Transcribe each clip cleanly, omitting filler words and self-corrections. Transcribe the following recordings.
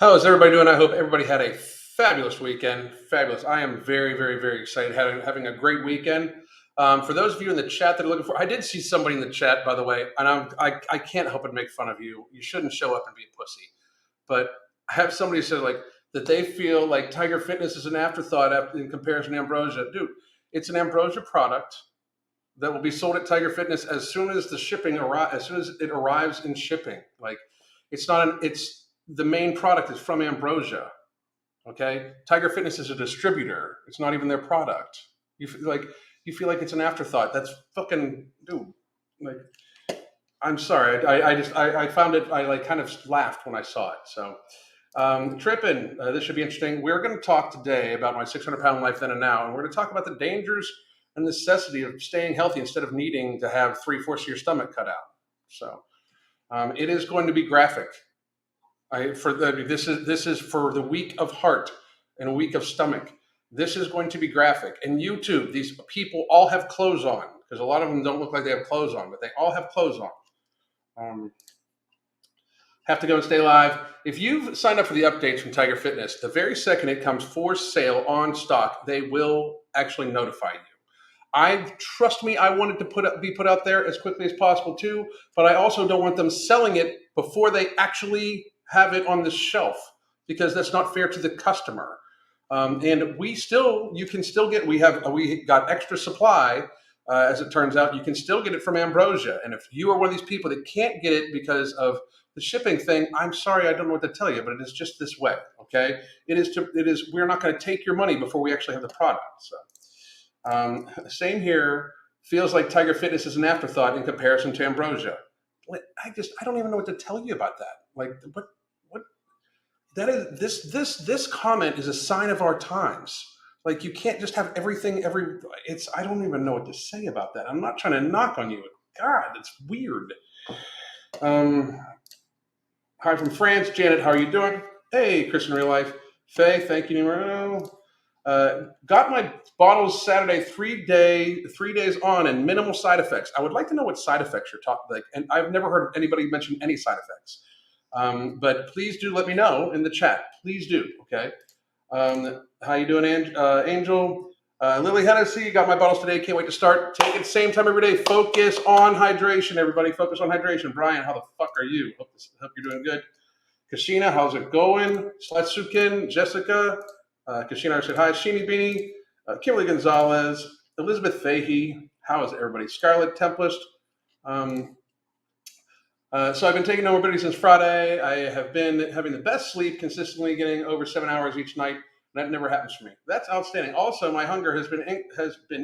How is everybody doing? I hope everybody had a fabulous weekend. Fabulous. I am very, very, very excited. Having a great weekend. For those of you in the chat that are looking for, I did see somebody in the chat, by the way, and I can't help but make fun of you. You shouldn't show up and be a pussy. But I have somebody said like that they feel like Tiger Fitness is an afterthought in comparison to Ambrosia. Dude, it's an Ambrosia product that will be sold at Tiger Fitness as soon as the shipping arrives, as soon as it arrives in shipping. Like it's not an it's the main product is from Ambrosia. Okay, Tiger Fitness is a distributor. It's not even their product. You feel like it's an afterthought. That's fucking dude. Like I'm sorry. I found it. I like kind of laughed when I saw it. So tripping. This should be interesting. We're going to talk today about my 600-pound life then and now, and we're going to talk about the dangers and necessity of staying healthy instead of needing to have 3/4 of your stomach cut out. So it is going to be graphic. This is for the week of heart and a week of stomach. This is going to be graphic. And YouTube, these people all have clothes on because a lot of them don't look like they have clothes on, but they all have clothes on. Have to go and stay live. If you've signed up for the updates from Tiger Fitness, the very second it comes for sale on stock, they will actually notify you. Trust me, I want it to be put out there as quickly as possible too, but I also don't want them selling it before they actually have it on the shelf because that's not fair to the customer. And you can still get. We got extra supply. As it turns out, you can still get it from Ambrosia. And if you are one of these people that can't get it because of the shipping thing, I'm sorry, I don't know what to tell you, but it is just this way. Okay, it is. We're not going to take your money before we actually have the product. So, same here. Feels like Tiger Fitness is an afterthought in comparison to Ambrosia. I don't even know what to tell you about that. Like what that is this comment is a sign of our times. Like you can't just have everything I don't even know what to say about that. I'm not trying to knock on you. God, it's weird. Hi from France, Janet. How are you doing? Hey, Chris in real life. Faye, thank you. Got my bottles Saturday, 3 days on, and minimal side effects. I would like to know what side effects you're talking like, and I've never heard of anybody mention any side effects. But please do let me know in the chat. Please do. Okay. How you doing, Angel? Lily Hennessy, got my bottles today. Can't wait to start. Take it same time every day. Focus on hydration, everybody. Focus on hydration. Brian, how the fuck are you? Hope you're doing good. Kashina, how's it going? Sletsukin, Jessica. Kashina said hi. Sheeny Beanie. Kimberly Gonzalez. Elizabeth Fahey. How is everybody? Scarlett Tempest. So I've been taking Morbidity since Friday. I have been having the best sleep, consistently getting over 7 hours each night. That never happens for me. That's outstanding. Also, my hunger has been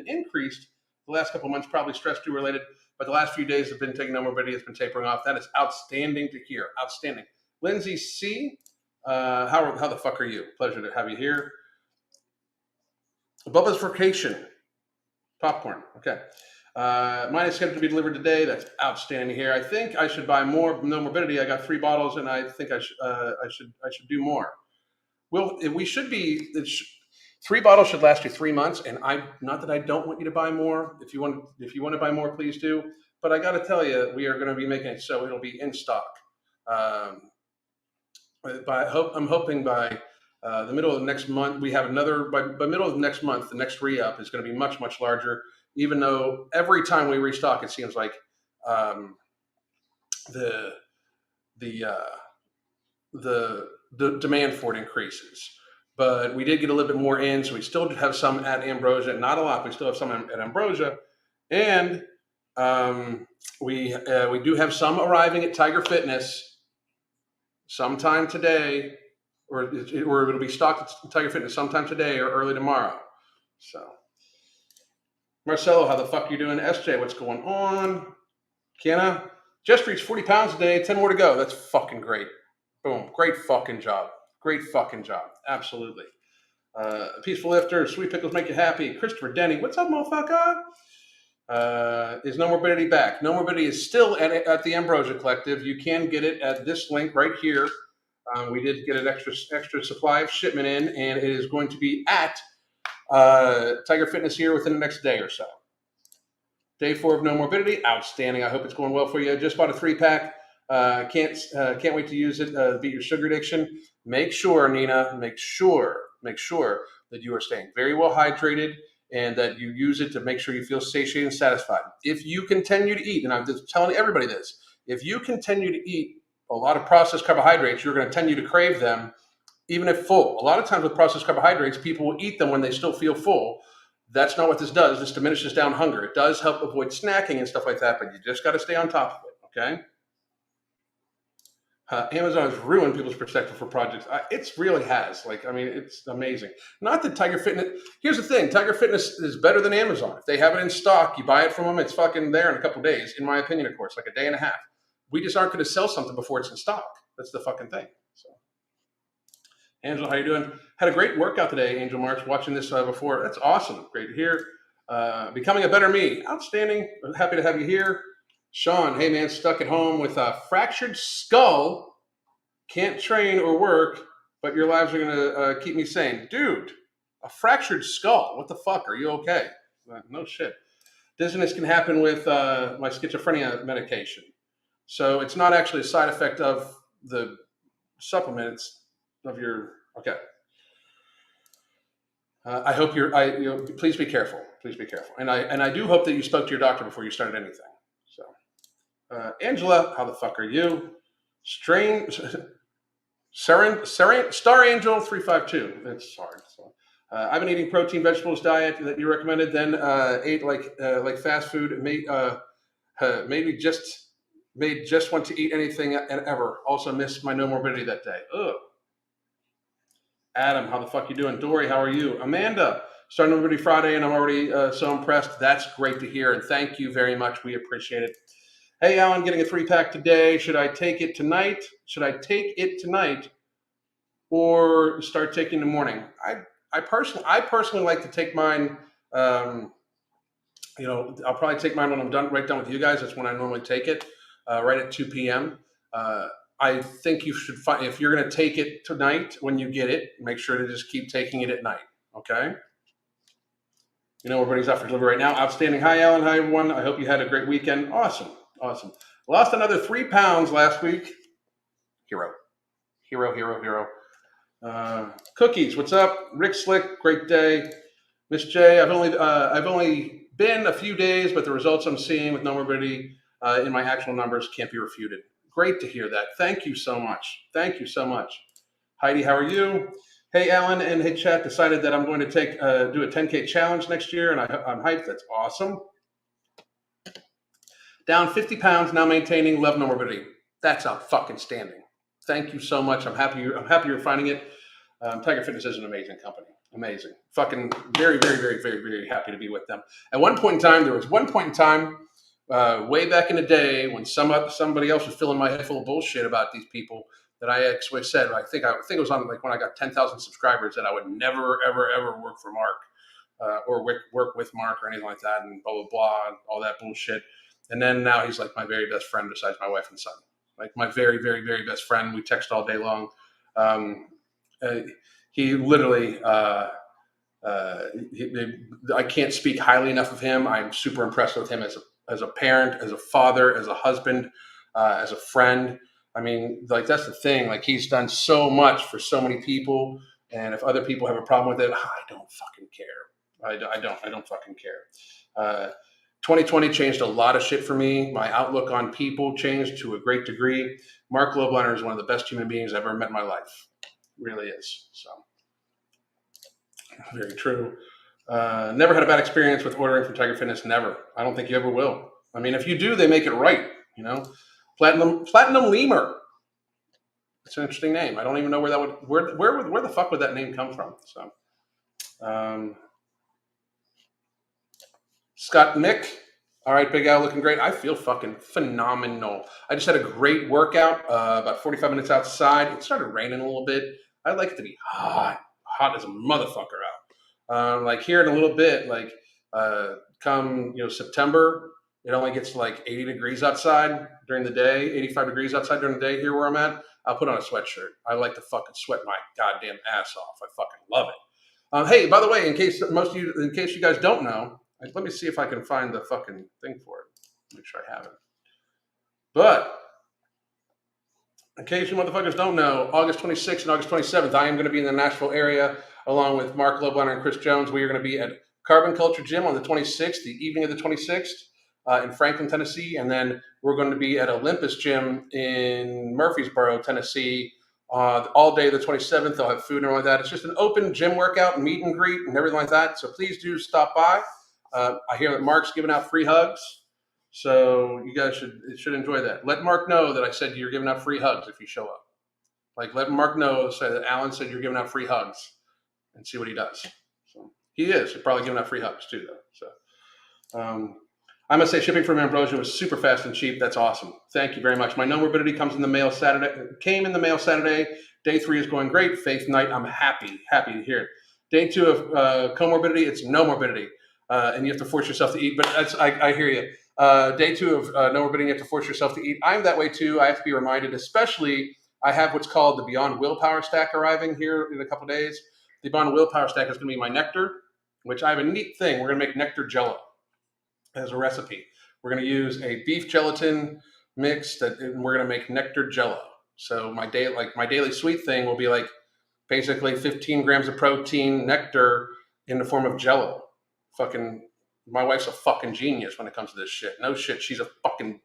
increased the last couple of months, probably stress-due related. But the last few days have been taking Morbidity. It's been tapering off. That is outstanding to hear. Outstanding. Lindsay C. How the fuck are you? Pleasure to have you here. Bubba's Vacation. Popcorn. Okay. Mine is scheduled to be delivered today. That's outstanding here. I think I should buy more. No Morbidity. I got 3 bottles, and I think I should do more. Well, we should be. 3 bottles should last you 3 months, and not that I don't want you to buy more. If you want to buy more, please do. But I got to tell you, we are going to be making it so it'll be in stock. I'm hoping by the middle of next month we have another. By middle of next month, the next re-up is going to be much, much larger. Even though every time we restock, it seems like the demand for it increases. But we did get a little bit more in, so we still have some at Ambrosia. Not a lot. We still have some at Ambrosia, and we do have some arriving at Tiger Fitness sometime today, or it'll be stocked at Tiger Fitness sometime today or early tomorrow. So. Marcelo, how the fuck are you doing? SJ, what's going on? Kiana, just reached 40 pounds today. 10 more to go. That's fucking great. Boom. Great fucking job. Great fucking job. Absolutely. Peaceful Lifter, Sweet Pickles Make You Happy. Christopher Denny, what's up, motherfucker? Is No Morbidity back? No Morbidity is still at the Ambrosia Collective. You can get it at this link right here. We did get an extra supply of shipment in, and it is going to be at Tiger Fitness here within the next day or so. Day 4 of No Morbidity, outstanding. I hope it's going well for you. Just bought a 3-pack. Can't wait to use it. Beat your sugar addiction. Make sure, Nina. Make sure that you are staying very well hydrated and that you use it to make sure you feel satiated and satisfied. If you continue to eat, and I'm just telling everybody this, if you continue to eat a lot of processed carbohydrates, you're going to continue to crave them even if full. A lot of times with processed carbohydrates, people will eat them when they still feel full. That's not what this does. This diminishes down hunger. It does help avoid snacking and stuff like that, but you just got to stay on top of it, okay? Amazon has ruined people's perspective for projects. It really has. Like, I mean, it's amazing. Not that Tiger Fitness. Here's the thing: Tiger Fitness is better than Amazon. If they have it in stock, you buy it from them. It's fucking there in a couple of days. In my opinion, of course, like a day and a half. We just aren't going to sell something before it's in stock. That's the fucking thing. So, Angela, how you doing? Had a great workout today, Angel Marks. Watching this before. That's awesome. Great to hear. Becoming a better me. Outstanding. Happy to have you here. Sean, hey man, stuck at home with a fractured skull. Can't train or work, but your lives are going to keep me sane. Dude, a fractured skull. What the fuck? Are you okay? No shit. Dizziness can happen with my schizophrenia medication. So it's not actually a side effect of the supplements of your, okay. I hope please be careful. Please be careful. And I do hope that you spoke to your doctor before you started anything. So, Angela, how the fuck are you? Star Angel 352. That's hard. So, I've been eating protein vegetables diet that you recommended. Then ate like fast food. Maybe just want to eat anything and ever. Also missed my no morbidity that day. Ugh. Adam, how the fuck you doing? Dory, how are you? Amanda, starting Morbidity Friday, and I'm already so impressed. That's great to hear, and thank you very much. We appreciate it. Hey, Alan, getting a 3-pack today. Should I take it tonight? Or start taking in the morning? I personally like to take mine. I'll probably take mine when I'm done with you guys. That's when I normally take it, right at 2 p.m. I think you should find, if you're going to take it tonight when you get it, make sure to just keep taking it at night. Okay. Everybody's off for delivery right now. Outstanding. Hi, Alan. Hi, everyone. I hope you had a great weekend. Awesome. Lost another 3 pounds last week. Hero. Cookies. What's up? Rick Slick. Great day. Miss J. I've only been a few days, but the results I'm seeing with no morbidity in my actual numbers can't be refuted. Great to hear that. Thank you so much. Heidi, how are you? Hey, Alan, and hey, chat, decided that I'm going to do a 10K challenge next year, and I'm hyped. That's awesome. Down 50 pounds, now maintaining, love no morbidity. That's outstanding. Thank you so much. I'm happy you're finding it. Tiger Fitness is an amazing company. Amazing. Fucking very, very, very, very, very happy to be with them. There was one point in time, way back in the day when somebody else was filling my head full of bullshit about these people, that I actually said, I think it was on like when I got 10,000 subscribers, that I would never, ever, ever work for Mark or work with Mark or anything like that, and blah, blah, blah, and all that bullshit. And then now he's like my very best friend besides my wife and son. Like my very, very, very best friend. We text all day long. He literally, I can't speak highly enough of him. I'm super impressed with him as a parent, as a father, as a husband, as a friend. I mean, like, that's the thing. Like, he's done so much for so many people. And if other people have a problem with it, I don't fucking care. I don't fucking care. 2020 changed a lot of shit for me. My outlook on people changed to a great degree. Mark Lobliner is one of the best human beings I've ever met in my life. Really is. So, very true. Never had a bad experience with ordering from Tiger Fitness. Never. I don't think you ever will. I mean, if you do, they make it right. Platinum Lemur. It's an interesting name. I don't even know where the fuck would that name come from? So, Scott Mick. All right, Big Al, looking great. I feel fucking phenomenal. I just had a great workout, about 45 minutes outside. It started raining a little bit. I'd like it to be hot as a motherfucker out. Like here in a little bit, like come September, it only gets like 80 degrees outside during the day, 85 degrees outside during the day here where I'm at. I'll put on a sweatshirt. I like to fucking sweat my goddamn ass off. I fucking love it. Hey, by the way, in case you guys don't know, let me see if I can find the fucking thing for it. Make sure I have it. But In case you motherfuckers don't know, August 26th and August 27th, I am going to be in the Nashville area along with Mark Lobliner and Chris Jones. We are going to be at Carbon Culture Gym on the 26th, the evening of the 26th in Franklin, Tennessee. And then we're going to be at Olympus Gym in Murfreesboro, Tennessee all day the 27th. They'll have food and all like that. It's just an open gym workout, meet and greet and everything like that. So please do stop by. I hear that Mark's giving out free hugs. So you guys should enjoy that. Let Mark know that I said you're giving out free hugs if you show up. Like, let Mark know, say that Alan said you're giving out free hugs, and see what he does. So he is. He's probably giving out free hugs too, though. So I must say, shipping from Ambrosia was super fast and cheap. That's awesome. Thank you very much. My no morbidity comes in the mail Saturday. Came in the mail Saturday. Day 3 is going great. Faith night. I'm happy to hear it. Day 2 of comorbidity. It's no morbidity, and you have to force yourself to eat. But I hear you. Day 2 of no morbidity, you have to force yourself to eat. I'm that way too. I have to be reminded, especially I have what's called the Beyond Willpower Stack arriving here in a couple days. The Beyond Willpower Stack is going to be my nectar, which I have a neat thing. We're going to make nectar jello as a recipe. We're going to use a beef gelatin mix and we're going to make nectar jello. So my daily sweet thing will be like basically 15 grams of protein nectar in the form of jello. My wife's a fucking genius when it comes to this shit. No shit, she's a fucking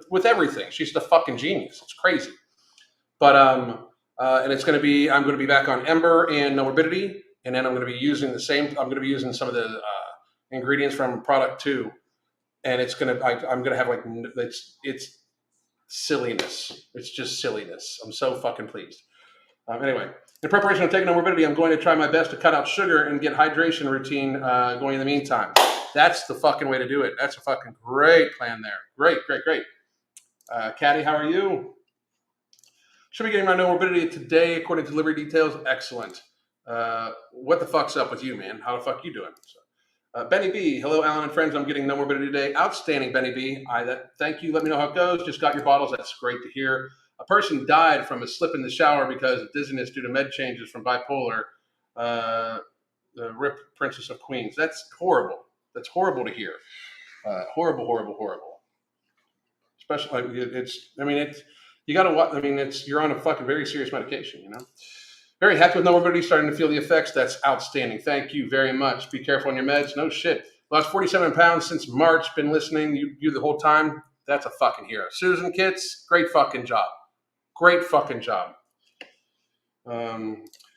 with everything. She's the fucking genius. It's crazy. But and it's going to be, I'm going to be back on Ember and no morbidity, and then I'm going to be using I'm going to be using some of the ingredients from product 2, and I'm going to have like it's silliness. It's just silliness. I'm so fucking pleased. Anyway, in preparation of taking no morbidity, I'm going to try my best to cut out sugar and get hydration routine going in the meantime. That's the fucking way to do it. That's a fucking great plan there. Great. Caddy, how are you? Should be getting my no morbidity today, according to delivery details. Excellent. What the fuck's up with you, man? How the fuck you doing? Benny B, hello, Alan and friends. I'm getting no morbidity today. Outstanding, Benny B. Thank you. Let me know how it goes. Just got your bottles. That's great to hear. A person died from a slip in the shower because of dizziness due to med changes from bipolar. The RIP Princess of Queens. That's horrible. That's horrible to hear. Horrible. Especially, you got to watch. You're on a fucking very serious medication, you know? Very happy with no morbidity, starting to feel the effects. That's outstanding. Thank you very much. Be careful on your meds. No shit. Lost 47 pounds since March. Been listening you the whole time. That's a fucking hero. Susan Kitts, great fucking job. Got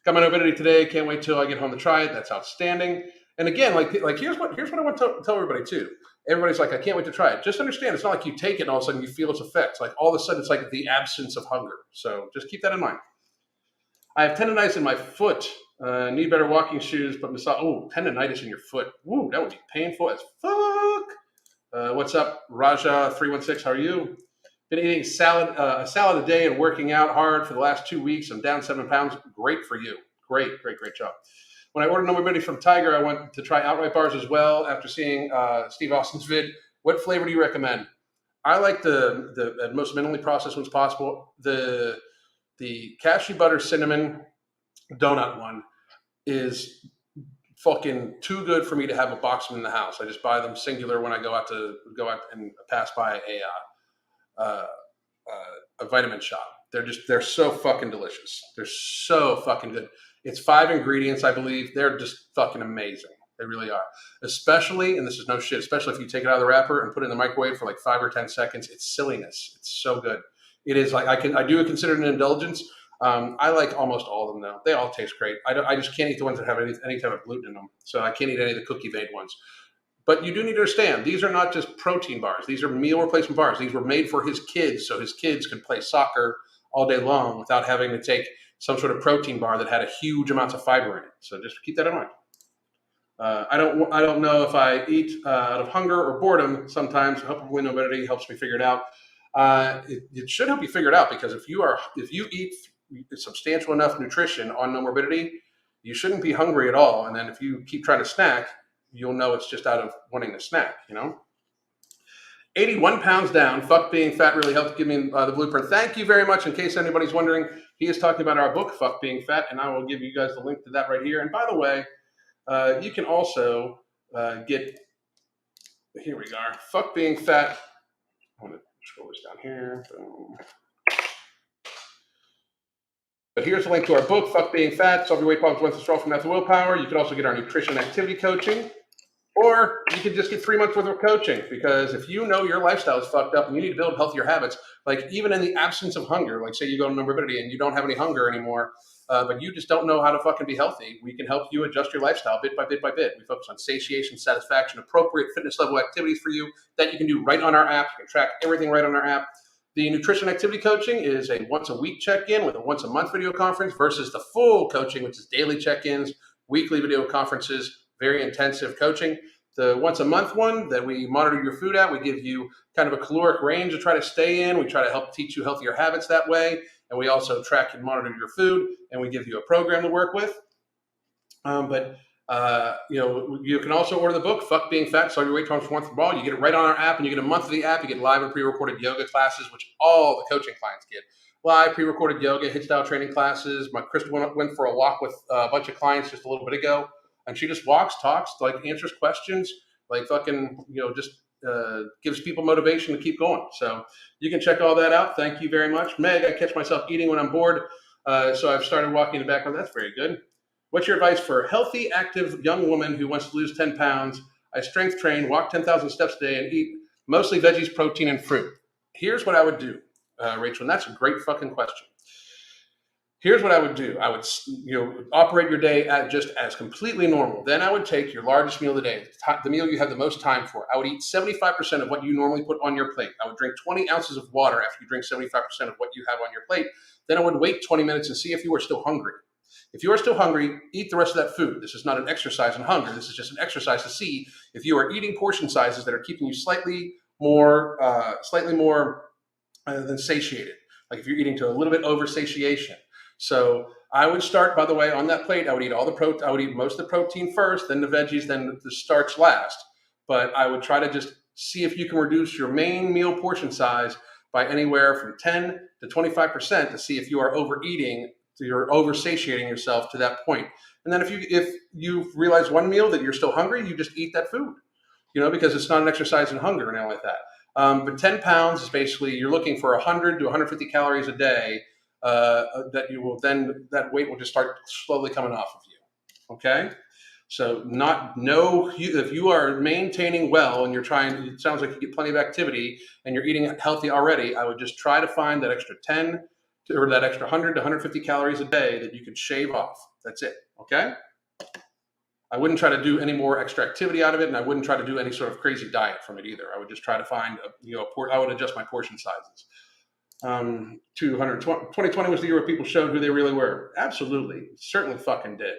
my morbidity today. Can't wait till I get home to try it. That's outstanding. And again, like here's what I want to tell everybody too. Everybody's like, I can't wait to try it. Just understand, it's not like you take it and all of a sudden you feel its effects. Like all of a sudden, it's like the absence of hunger. So just keep that in mind. I have tendonitis in my foot. Need better walking shoes, but tendonitis in your foot. Ooh, that would be painful as fuck. What's up, Raja316? How are you? Been eating a salad a day and working out hard for the last 2 weeks. I'm down 7 pounds. Great for you. Great job. When I ordered no morbidity from Tiger, I went to try outright bars as well after seeing Steve Austin's vid. What flavor do you recommend? I like the most minimally processed ones possible. The cashew butter cinnamon donut one is fucking too good for me to have a box of them in the house. I just buy them singular when I go out and pass by a vitamin shop. They're so fucking delicious. They're so fucking good. It's 5 ingredients, I believe. They're just fucking amazing. They really are. Especially, and this is no shit, especially if you take it out of the wrapper and put it in the microwave for like 5 or 10 seconds. It's silliness. It's so good. It is like I do consider it an indulgence. I like almost all of them though. They all taste great. I just can't eat the ones that have any type of gluten in them. So I can't eat any of the cookie made ones. But you do need to understand, these are not just protein bars. These are meal replacement bars. These were made for his kids, so his kids could play soccer all day long without having to take some sort of protein bar that had a huge amount of fiber in it. So just keep that in mind. I don't know if I eat out of hunger or boredom sometimes. Hopefully nobody helps me figure it out. It should help you figure it out, because if you eat substantial enough nutrition on no morbidity, you shouldn't be hungry at all. And then if you keep trying to snack, you'll know it's just out of wanting to snack, you know? 81 pounds down. Fuck being fat really helped give me the blueprint. Thank you very much. In case anybody's wondering, he is talking about our book, Fuck Being Fat, and I will give you guys the link to that right here. And by the way, you can also get, here we are, Fuck Being Fat. I want to scroll this down here. Boom. But here's a link to our book, Fuck Being Fat, Solve Your Weight Problems One Straw from Method Willpower. You can also get our nutrition activity coaching, or you could just get 3 months worth of coaching, because if you know your lifestyle is fucked up and you need to build healthier habits, like even in the absence of hunger, like say you go to Morbidity and you don't have any hunger anymore, but you just don't know how to fucking be healthy, we can help you adjust your lifestyle bit by bit by bit. We focus on satiation, satisfaction, appropriate fitness level activities for you that you can do right on our app. You can track everything right on our app. The nutrition activity coaching is a once a week check-in with a once a month video conference versus the full coaching, which is daily check-ins, weekly video conferences, very intensive coaching. The once a month one that we monitor your food at, we give you kind of a caloric range to try to stay in. We try to help teach you healthier habits that way. And we also track and monitor your food, and we give you a program to work with. You can also order the book, Fuck Being Fat, Solve Your Weight Problems Once and For All. You get it right on our app, and you get a month of the app. You get live and pre-recorded yoga classes, which all the coaching clients get. Live pre-recorded yoga, HIIT style training classes. My Crystal went for a walk with a bunch of clients just a little bit ago, and she just walks, talks, like answers questions, like fucking, just gives people motivation to keep going. So you can check all that out. Thank you very much. Meg, I catch myself eating when I'm bored, so I've started walking in the background. That's very good. What's your advice for a healthy, active young woman who wants to lose 10 pounds? I strength train, walk 10,000 steps a day, and eat mostly veggies, protein, and fruit. Here's what I would do, Rachel, and that's a great fucking question. Here's what I would do. I would, operate your day just as completely normal. Then I would take your largest meal of the day, the meal you have the most time for. I would eat 75% of what you normally put on your plate. I would drink 20 ounces of water after you drink 75% of what you have on your plate. Then I would wait 20 minutes and see if you are still hungry. If you are still hungry, eat the rest of that food. This is not an exercise in hunger. This is just an exercise to see if you are eating portion sizes that are keeping you slightly more than satiated. Like if you're eating to a little bit over satiation. So I would start, by the way, on that plate. I would eat I would eat most of the protein first, then the veggies, then the starch last. But I would try to just see if you can reduce your main meal portion size by anywhere from 10 to 25% to see if you are overeating. So you're over-satiating yourself to that point. And then if you realize one meal that you're still hungry, you just eat that food, because it's not an exercise in hunger or anything like that. But 10 pounds is basically, you're looking for 100 to 150 calories a day that weight will just start slowly coming off of you, okay? So if you are maintaining well and it sounds like you get plenty of activity and you're eating healthy already, I would just try to find that extra 10 or that extra 100 to 150 calories a day that you can shave off. That's it, okay? I wouldn't try to do any more extra activity out of it, and I wouldn't try to do any sort of crazy diet from it either. I would just try to find, I would adjust my portion sizes. 2020 was the year where people showed who they really were. Absolutely. Certainly fucking did.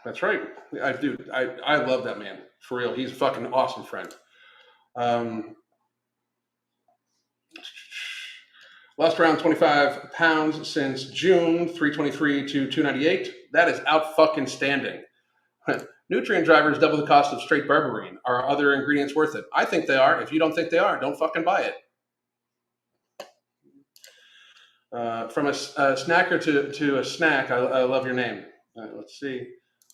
That's right. I love that man. For real. He's a fucking awesome friend. Lost around 25 pounds since June, 323 to 298. That is out fucking standing. Nutrient drivers double the cost of straight berberine. Are other ingredients worth it? I think they are. If you don't think they are, don't fucking buy it. From a snacker to a snack, I love your name. Let's see.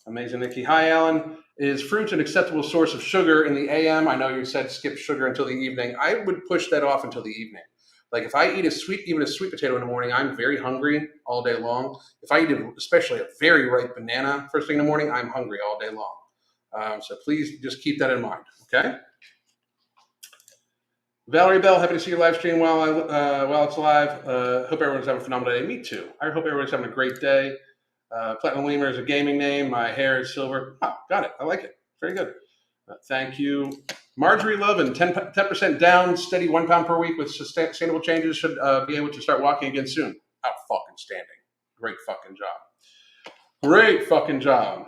Amazing, Nikki. Hi, Alan. Is fruit an acceptable source of sugar in the AM? I know you said skip sugar until the evening. I would push that off until the evening. Like if I eat even a sweet potato in the morning, I'm very hungry all day long. If I eat especially a very ripe banana first thing in the morning, I'm hungry all day long. So please just keep that in mind, okay? Valerie Bell, happy to see your live stream while it's live. Hope everyone's having a phenomenal day. Me too. I hope everyone's having a great day. Platinum Lemur is a gaming name. My hair is silver. Oh, got it. I like it. Very good. Thank you. Marjorie Lovin, 10% down, steady 1 pound per week with sustainable changes. Should be able to start walking again soon. Out fucking standing. Great fucking job. Great fucking job.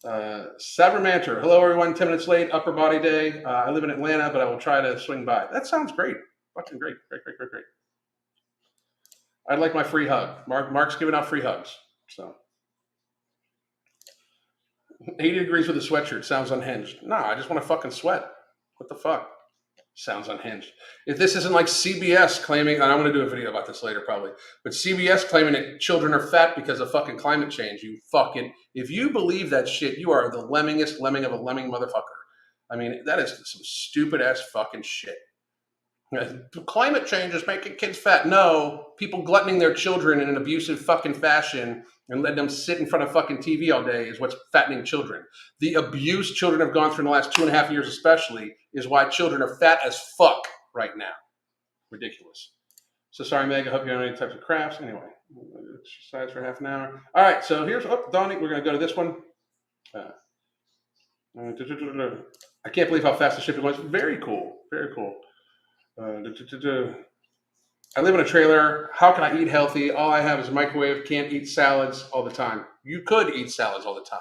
Sabermanter, hello everyone. 10 minutes late, upper body day. I live in Atlanta, but I will try to swing by. That sounds great. Fucking great. Great. I'd like my free hug. Mark's giving out free hugs. So 80 degrees with a sweatshirt sounds unhinged. No, I just want to fucking sweat. What the fuck? Sounds unhinged. If this isn't like CBS claiming, and I'm going to do a video about this later probably, but CBS claiming that children are fat because of fucking climate change, if you believe that shit, you are the lemmingest lemming of a lemming motherfucker. I mean, that is some stupid ass fucking shit. Climate change is making kids fat. No, people gluttoning their children in an abusive fucking fashion and letting them sit in front of fucking TV all day is what's fattening children. The abuse children have gone through in the last 2.5 years, especially, is why children are fat as fuck right now. Ridiculous. So sorry, Meg. I hope you have any types of crafts. Anyway, exercise for half an hour. All right. So here's Donnie. We're gonna go to this one. I can't believe how fast the shipping was. Very cool. Very cool. I live in a trailer. How can I eat healthy? All I have is a microwave. Can't eat salads all the time. You could eat salads all the time.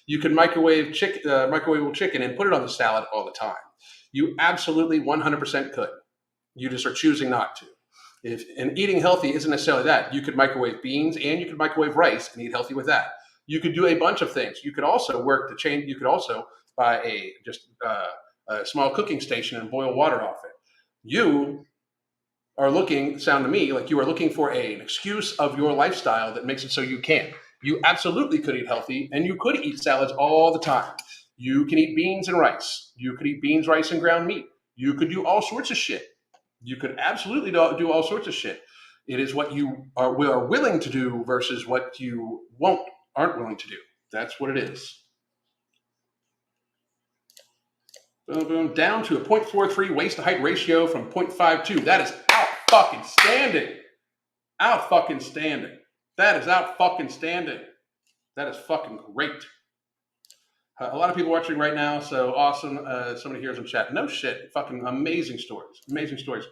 You could microwave microwavable chicken and put it on the salad all the time. You absolutely 100% could. You just are choosing not to. And eating healthy isn't necessarily that. You could microwave beans and you could microwave rice and eat healthy with that. You could do a bunch of things. You could also work to change. You could also buy a small cooking station and boil water off it. You are looking, sound to me like you are looking for an excuse of your lifestyle that makes it so you can't. You absolutely could eat healthy, and you could eat salads all the time. You can eat beans and rice. You could eat beans, rice, and ground meat. You could do all sorts of shit. You could absolutely do all sorts of shit. It is what you are willing to do versus what you aren't willing to do. That's what it is. Boom, boom, down to a 0.43 waist to height ratio from 0.52. That is out fucking standing. Out fucking standing. That is out fucking standing. That is fucking great. A lot of people watching right now, so awesome. Somebody here is in chat. No shit. Fucking amazing stories. Amazing stories.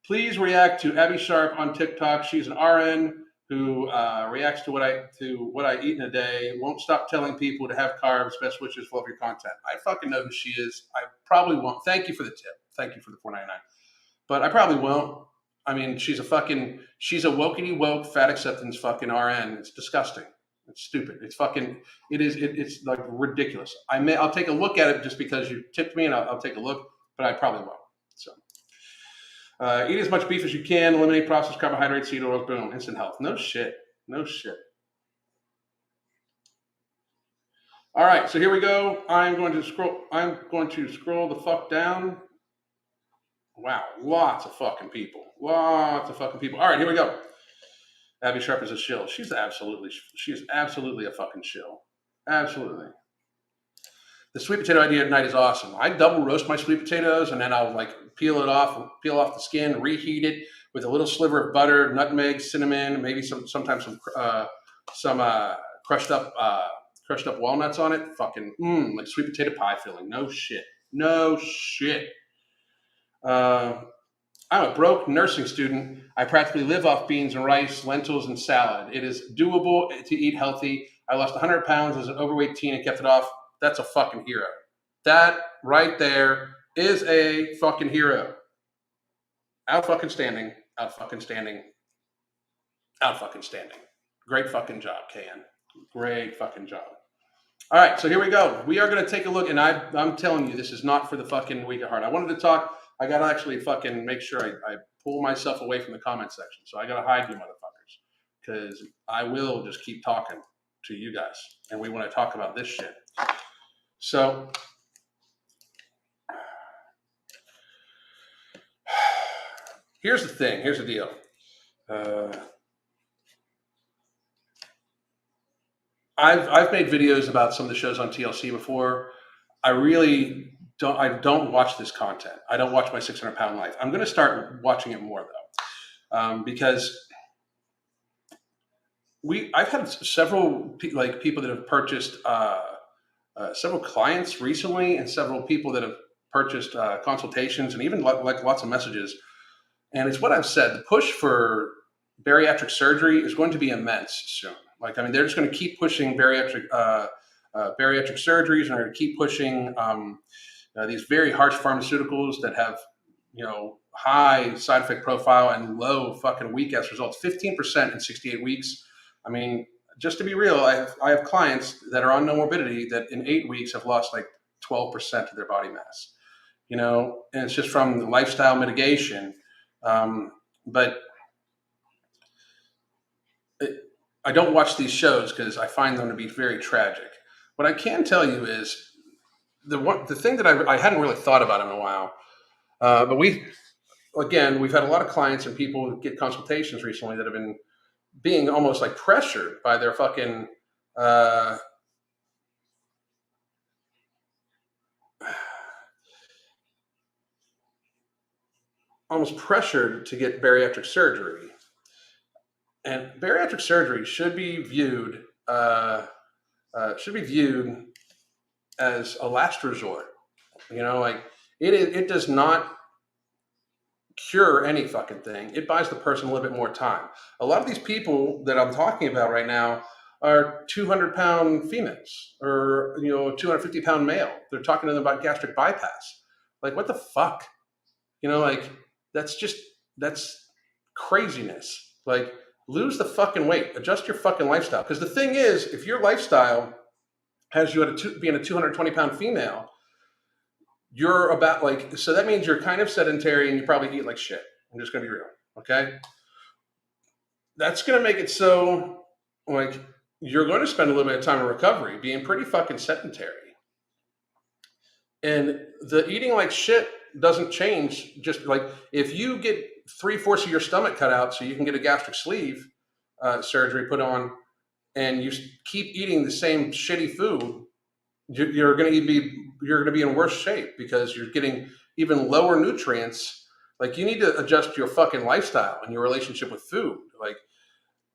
Please react to Abby Sharp on TikTok. She's an RN who reacts to what I eat in a day. Won't stop telling people to have carbs. Best wishes for all of your content. I fucking know who she is. I probably won't. Thank you for the tip. Thank you for the $4.99. But I probably won't. I mean, she's a wokey woke fat acceptance fucking RN. It's disgusting. It's stupid. It's like ridiculous. I'll take a look at it just because you tipped me, and I'll take a look, but I probably won't. So. Eat as much beef as you can. Eliminate processed carbohydrates. Seed oils. Boom. Instant health. No shit. No shit. All right. So here we go. I'm going to scroll the fuck down. Wow. Lots of fucking people. Lots of fucking people. All right. Here we go. Abby Sharp is a shill. She's absolutely a fucking shill. Absolutely. The sweet potato idea at night is awesome. I double roast my sweet potatoes, and then I'll like peel off the skin, reheat it with a little sliver of butter, nutmeg, cinnamon, maybe sometimes some crushed up walnuts on it. Fucking like sweet potato pie filling. No shit. No shit. I'm a broke nursing student. I practically live off beans and rice, lentils, and salad. It is doable to eat healthy. I lost 100 pounds as an overweight teen and kept it off. That's a fucking hero. That right there is a fucking hero. Out fucking standing. Out fucking standing. Out fucking standing. Great fucking job, KN. Great fucking job. All right, so here we go. We are going to take a look, and I'm telling you, this is not for the fucking weak at heart. I wanted to talk. I got to actually fucking make sure I pull myself away from the comment section. So I got to hide you motherfuckers, because I will just keep talking to you guys, and we want to talk about this shit. So here's the thing. Here's the deal. I've made videos about some of the shows on TLC before. I don't watch this content. I don't watch My 600 Pound Life. I'm going to start watching it more though, because I've had several people that have purchased several clients recently, and several people that have purchased consultations, and even like lots of messages. And it's what I've said. The push for bariatric surgery is going to be immense soon. They're just going to keep pushing bariatric surgeries, and they're going to keep pushing these very harsh pharmaceuticals that have, high side effect profile and low fucking weak ass results. 15% in 68 weeks. I mean, just to be real, I have clients that are on no morbidity that in 8 weeks have lost like 12% of their body mass. And it's just from the lifestyle mitigation. But I don't watch these shows because I find them to be very tragic. What I can tell you is the thing that I hadn't really thought about in a while, but again, we've had a lot of clients and people get consultations recently that have been being almost like pressured by their fucking uh, almost pressured to get bariatric surgery. And bariatric surgery should be viewed as a last resort. You know, like it does not cure any fucking thing. It buys the person a little bit more time. A lot of these people that I'm talking about right now are 200-pound females or 250-pound male. They're talking to them about gastric bypass. Like, what the fuck? Like that's craziness. Like, lose the fucking weight, adjust your fucking lifestyle. Because the thing is, if your lifestyle has you being a 220-pound female, you're about so that means you're kind of sedentary and you probably eat like shit. I'm just gonna be real, okay? That's gonna make it so like you're going to spend a little bit of time in recovery being pretty fucking sedentary. And the eating like shit doesn't change. Just like if you get 3/4 of your stomach cut out so you can get a gastric sleeve surgery put on, and you keep eating the same shitty food, you're going to be in worse shape because you're getting even lower nutrients. Like, you need to adjust your fucking lifestyle and your relationship with food. Like,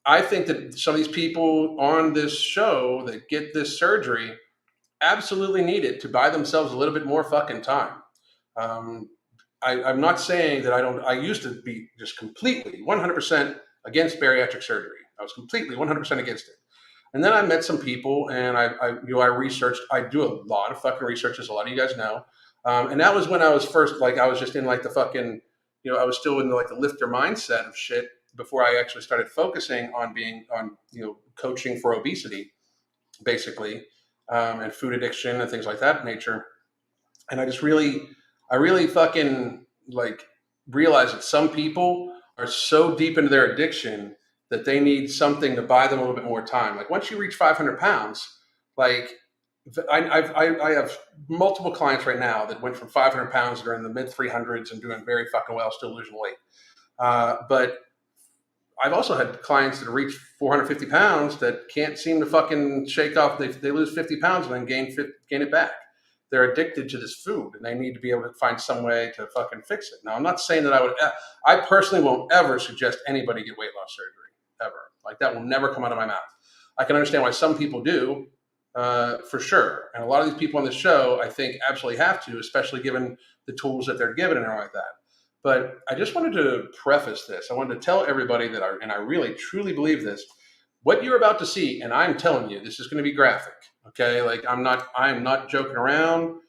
I think that some of these people on this show that get this surgery absolutely need it to buy themselves a little bit more fucking time. Um, I'm not saying that I don't. I used to be just completely 100% against bariatric surgery. I was completely 100% against it. And then I met some people, and I researched. I do a lot of fucking research, as a lot of you guys know. And that was when I was first, I was just in the fucking, I was still in the lifter mindset of shit before I actually started focusing on coaching for obesity, basically, and food addiction and things like that nature. And I really fucking realized that some people are so deep into their addiction that they need something to buy them a little bit more time. Like, once you reach 500 pounds, I have multiple clients right now that went from 500 pounds that are in the mid 300s and doing very fucking well, still losing weight. But I've also had clients that reach 450 pounds that can't seem to fucking shake off. They lose 50 pounds and then gain it back. They're addicted to this food and they need to be able to find some way to fucking fix it. Now, I'm not saying that I personally won't ever suggest anybody get weight loss surgery, ever. Like, that will never come out of my mouth. I can understand why some people do, for sure. And a lot of these people on the show, I think, absolutely have to, especially given the tools that they're given and everything like that. But I just wanted to preface this. I wanted to tell everybody that I really, truly believe this. What you're about to see, and I'm telling you, this is going to be graphic. Okay, I'm not joking around.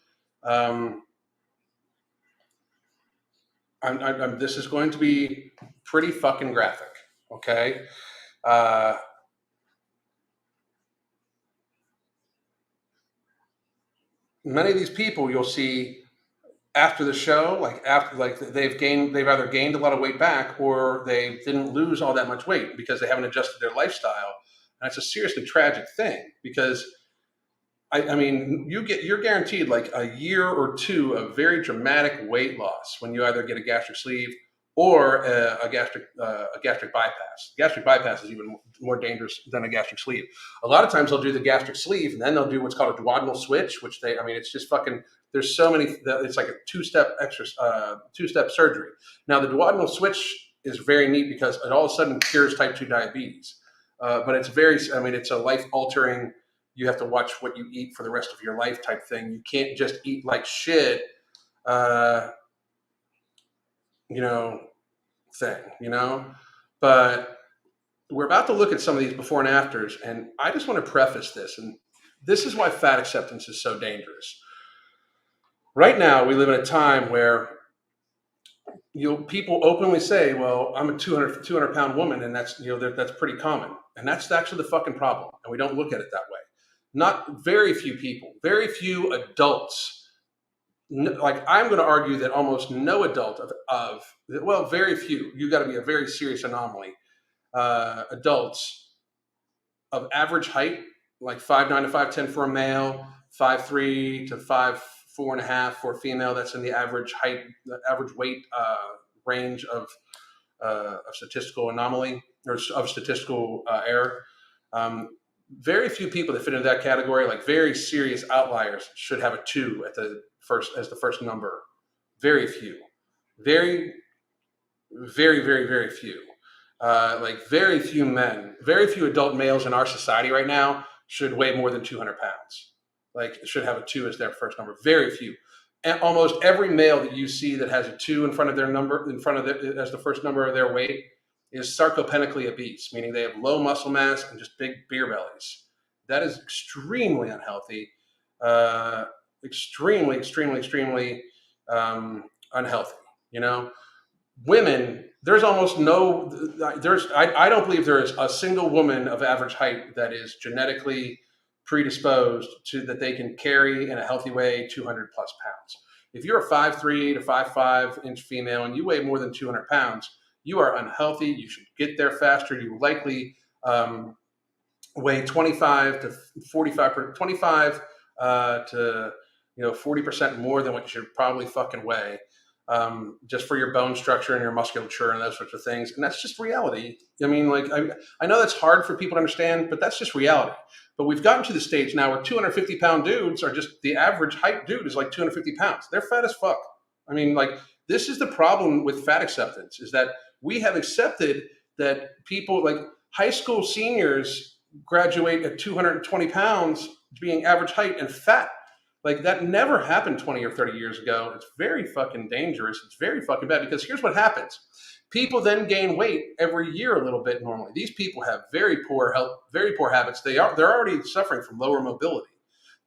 This is going to be pretty fucking graphic. Okay. Many of these people you'll see after the show, they've either gained a lot of weight back or they didn't lose all that much weight because they haven't adjusted their lifestyle. And it's a seriously tragic thing because I mean, you're guaranteed a year or two of very dramatic weight loss when you either get a gastric sleeve or a gastric bypass. Gastric bypass is even more dangerous than a gastric sleeve. A lot of times they'll do the gastric sleeve and then they'll do what's called a duodenal switch, which it's just fucking. There's so many. It's like a two-step surgery. Now, the duodenal switch is very neat because it all of a sudden cures type 2 diabetes. But it's it's a life-altering. You have to watch what you eat for the rest of your life type thing. You can't just eat like shit, thing. But we're about to look at some of these before and afters, and I just want to preface this, and this is why fat acceptance is so dangerous. Right now, we live in a time where people openly say, "Well, I'm a 200-pound woman," and that's pretty common, and that's actually the fucking problem, and we don't look at it that way. Not very few people, very few adults. I'm going to argue that almost no adult very few. You got to be a very serious anomaly. Adults of average height, like 5'9" to 5'10" for a male, 5'3" to 5'4.5" for a female. That's in the average height, the average weight range of statistical anomaly or of statistical error. Very few people that fit into that category, like very serious outliers, should have a 2 at the first number. Very few. Very, very, very, very few. Like very few men, very few adult males in our society right now should weigh more than 200 pounds. Like should have a 2 as their first number. Very few. And almost every male that you see that has a 2 in front of their number, as the first number of their weight, is sarcopenically obese, meaning they have low muscle mass and just big beer bellies. That is extremely unhealthy. Extremely, extremely, extremely unhealthy. You know, women. There's almost no. I don't believe there is a single woman of average height that is genetically predisposed to that they can carry in a healthy way 200 plus pounds. If you're a 5'3" to 5'5" inch female and you weigh more than 200 pounds, you are unhealthy. You should get there faster. You likely weigh 25 to 45, 25 to 40% more than what you should probably fucking weigh, just for your bone structure and your musculature and those sorts of things. And that's just reality. I mean, like I know that's hard for people to understand, but that's just reality. But we've gotten to the stage now where 250-pound dudes are just the average height dude is like 250 pounds. They're fat as fuck. I mean, like this is the problem with fat acceptance is that we have accepted that people like high school seniors graduate at 220 pounds being average height and fat. Like that never happened 20 or 30 years ago. It's very fucking dangerous. It's very fucking bad because here's what happens. People then gain weight every year a little bit normally. These people have very poor health, very poor habits. They're already suffering from lower mobility.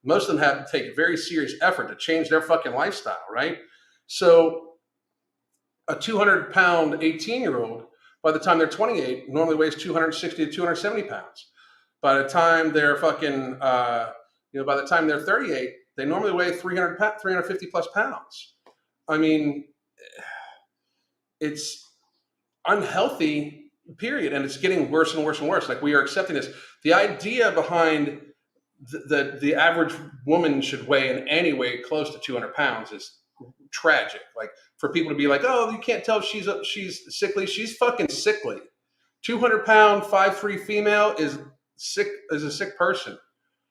Most of them have to take a very serious effort to change their fucking lifestyle, right? So a 200-pound 18-year-old, by the time they're 28, normally weighs 260 to 270 pounds. By the time they're fucking, by the time they're 38, they normally weigh 350 plus pounds. I mean, it's unhealthy, period. And it's getting worse and worse and worse. Like we are accepting this. The idea behind the average woman should weigh in any way close to 200 pounds is tragic. Like for people to be like, oh, you can't tell if she's sickly. She's fucking sickly. 200-pound, 5'3" female is a sick person.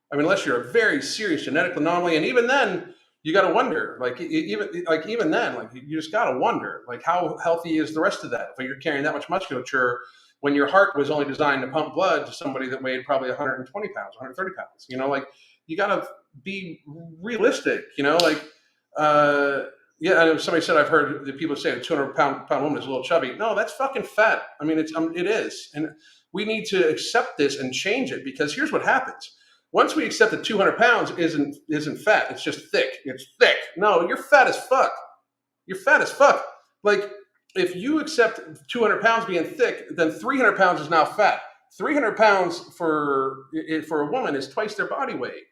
I mean, unless you're a very serious genetic anomaly, and even then, you got to wonder. Even then, you just got to wonder, like, how healthy is the rest of that? If you're carrying that much musculature, when your heart was only designed to pump blood to somebody that weighed probably 120 pounds, 130 pounds, you got to be realistic. Yeah, I know somebody said I've heard that people say a 200-pound woman is a little chubby. No, that's fucking fat. I mean, it is, and we need to accept this and change it because here's what happens. Once we accept that 200 pounds isn't fat, it's just thick. It's thick. No, you're fat as fuck. You're fat as fuck. Like, if you accept 200 pounds being thick, then 300 pounds is now fat. 300 pounds for a woman is twice their body weight,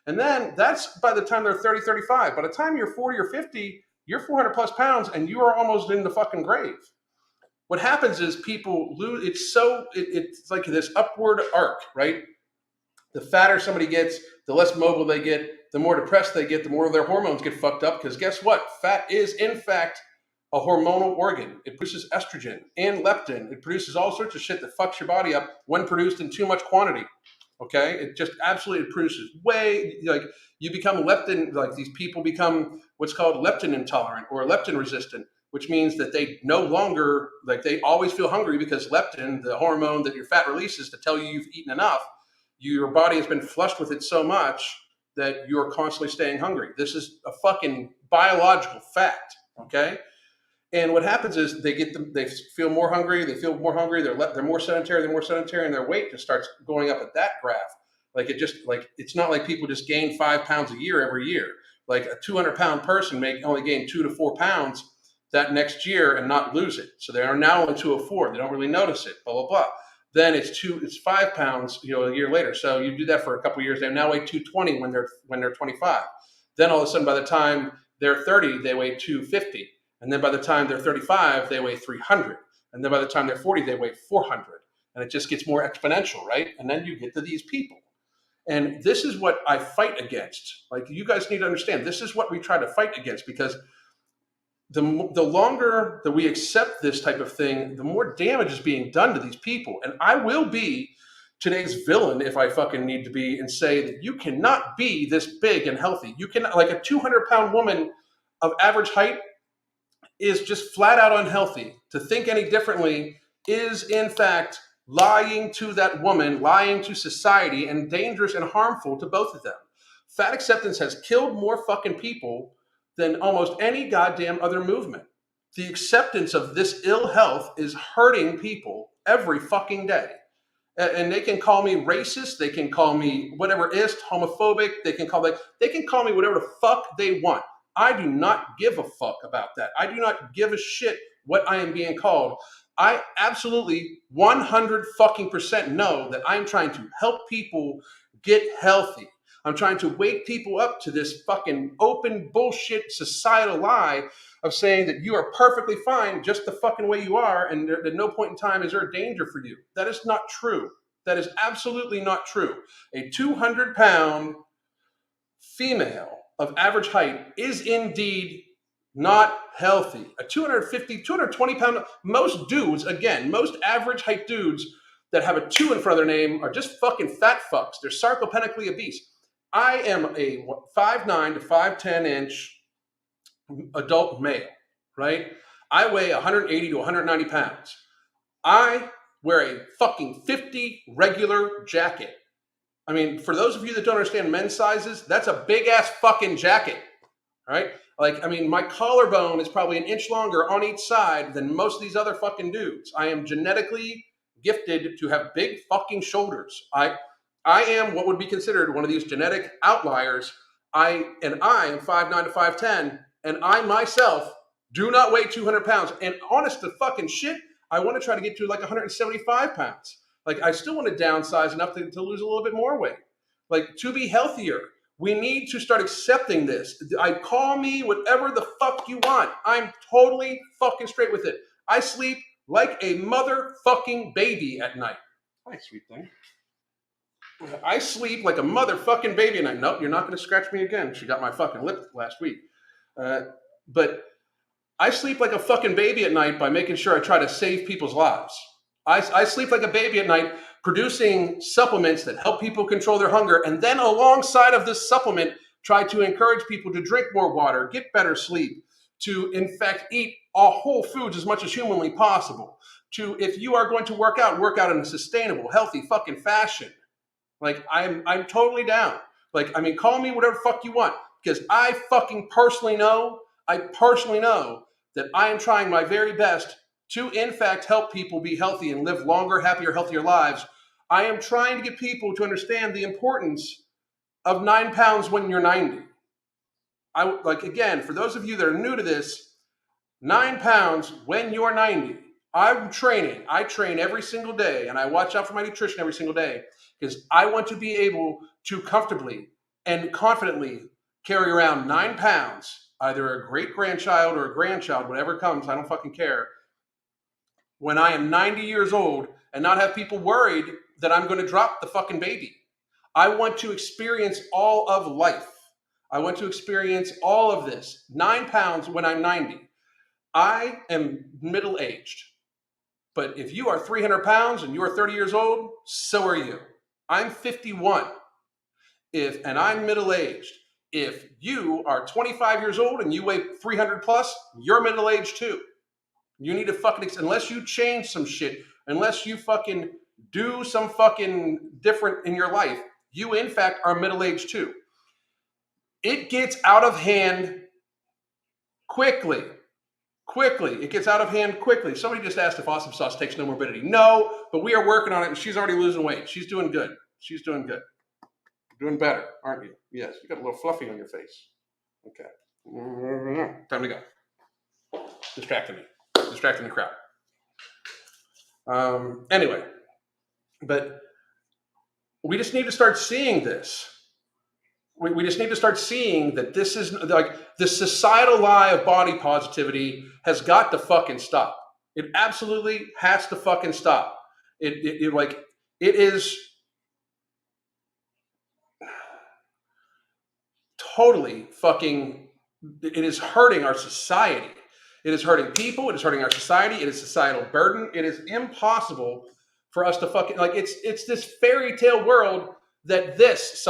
and then that's by the time they're 30, 35. By the time you're 40 or 50, you're 400 plus pounds and you are almost in the fucking grave. What happens is people lose, it's like this upward arc, right? The fatter somebody gets, the less mobile they get, the more depressed they get, the more their hormones get fucked up. Because guess what? Fat is, in fact, a hormonal organ. It produces estrogen and leptin. It produces all sorts of shit that fucks your body up when produced in too much quantity. Okay? It just absolutely produces you become leptin, like these people become what's called leptin intolerant or leptin resistant, which means that they no longer, they always feel hungry because leptin, the hormone that your fat releases to tell you you've eaten enough, your body has been flushed with it so much that you're constantly staying hungry. This is a fucking biological fact, okay? And what happens is they feel more hungry, they're more sedentary, and their weight just starts going up at that graph. It's not like people just gain 5 pounds a year every year. Like a 200-pound person may only gain 2 to 4 pounds that next year and not lose it. So they are now only 204. They don't really notice it, blah, blah, blah. Then it's 5 pounds, a year later. So you do that for a couple of years. They now weigh 220 when they're 25. Then all of a sudden, by the time they're 30, they weigh 250. And then by the time they're 35, they weigh 300. And then by the time they're 40, they weigh 400. And it just gets more exponential, right? And then you get to these people. And this is what I fight against. Like, you guys need to understand, this is what we try to fight against because the longer that we accept this type of thing, the more damage is being done to these people. And I will be today's villain if I fucking need to be and say that you cannot be this big and healthy. You cannot, like a 200-pound woman of average height is just flat out unhealthy. To think any differently is, in fact, lying to that woman, lying to society, and dangerous and harmful to both of them. Fat acceptance has killed more fucking people than almost any goddamn other movement. The acceptance of this ill health is hurting people every fucking day. And they can call me racist, they can call me whatever ist, homophobic, they can call me whatever the fuck they want. I do not give a fuck about that. I do not give a shit what I am being called. I absolutely 100 fucking percent know that I'm trying to help people get healthy. I'm trying to wake people up to this fucking open bullshit societal lie of saying that you are perfectly fine just the fucking way you are, and at no point in time is there a danger for you. That is not true. That is absolutely not true. A 200-pound female of average height is indeed not healthy. A 250, 220-pound, most dudes, again, most average height dudes that have a 2 in front of their name are just fucking fat fucks. They're sarcopenically obese. I am a 5'9" to 5'10" inch adult male, right? I weigh 180 to 190 pounds. I wear a fucking 50 regular jacket. I mean, for those of you that don't understand men's sizes, that's a big ass fucking jacket, right? Like, I mean, my collarbone is probably an inch longer on each side than most of these other fucking dudes. I am genetically gifted to have big fucking shoulders. I am what would be considered one of these genetic outliers. I am 5'9" to 5'10", and I myself do not weigh 200 pounds. And honest to fucking shit, I want to try to get to like 175 pounds. Like, I still want to downsize enough to lose a little bit more weight. Like, to be healthier, we need to start accepting this. Call me whatever the fuck you want. I'm totally fucking straight with it. I sleep like a motherfucking baby at night. Hi, sweet thing. I sleep like a motherfucking baby at night. Nope, you're not going to scratch me again. She got my fucking lip last week. But I sleep like a fucking baby at night by making sure I try to save people's lives. I sleep like a baby at night producing supplements that help people control their hunger, and then alongside of this supplement, try to encourage people to drink more water, get better sleep, to in fact eat all whole foods as much as humanly possible, to, if you are going to work out in a sustainable, healthy fucking fashion. Like, I'm totally down. Like, I mean, call me whatever fuck you want, because I personally know that I am trying my very best to, in fact, help people be healthy and live longer, happier, healthier lives. I am trying to get people to understand the importance of 9 pounds when you're 90. Again, for those of you that are new to this, 9 pounds when you're 90. I'm training. I train every single day, and I watch out for my nutrition every single day, because I want to be able to comfortably and confidently carry around 9 pounds, either a great-grandchild or a grandchild, whatever comes, I don't fucking care, when I am 90 years old, and not have people worried that I'm going to drop the fucking baby. I want to experience all of life. I want to experience all of this. 9 pounds when I'm 90. I am middle-aged. But if you are 300 pounds and you are 30 years old, so are you. I'm 51. And I'm middle-aged. If you are 25 years old and you weigh 300 plus, you're middle-aged too. You need to fucking, unless you change some shit, unless you fucking do some fucking different in your life, you in fact are middle-aged too. It gets out of hand quickly. It gets out of hand quickly. Somebody just asked if Awesome Sauce takes no morbidity. No, but we are working on it, and she's already losing weight. She's doing good. You're doing better, aren't you? Yes, you got a little fluffy on your face. Okay. Time to go. Distracting the crowd. Anyway, but we just need to start seeing this. We just need to start seeing that this is like the societal lie of body positivity has got to fucking stop. It absolutely has to fucking stop. It is totally fucking, it is hurting our society. It is hurting people. It is hurting our society. It is societal burden. It is impossible for us to fucking, like, it's this fairy tale world that this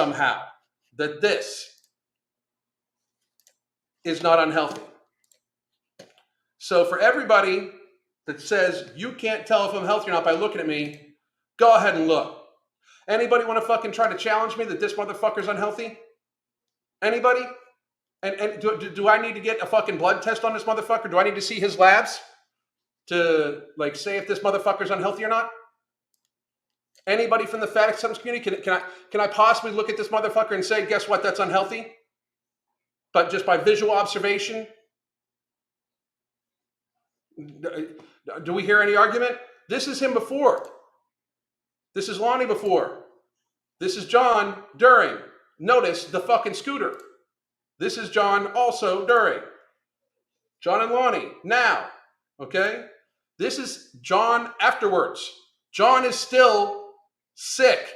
is not unhealthy. So for everybody that says you can't tell if I'm healthy or not by looking at me, go ahead and look. Anybody want to fucking try to challenge me that this motherfucker's unhealthy? Anybody? And do I need to get a fucking blood test on this motherfucker? Do I need to see his labs to, like, say if this motherfucker's unhealthy or not? Anybody from the fat acceptance community, can I possibly look at this motherfucker and say, guess what, that's unhealthy? But just by visual observation? Do we hear any argument? This is him before. This is Lonnie before. This is John during. Notice the fucking scooter. This is John also during. John and Lonnie now. Okay? This is John afterwards. John is still sick.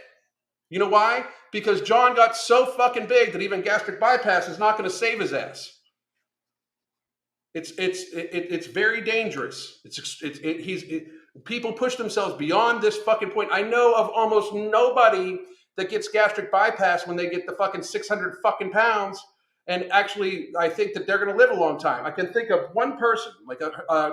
You know why? Because John got so fucking big that even gastric bypass is not going to save his ass. It's very dangerous. People push themselves beyond this fucking point. I know of almost nobody that gets gastric bypass when they get the fucking 600 fucking pounds. And actually, I think that they're going to live a long time. I can think of one person, like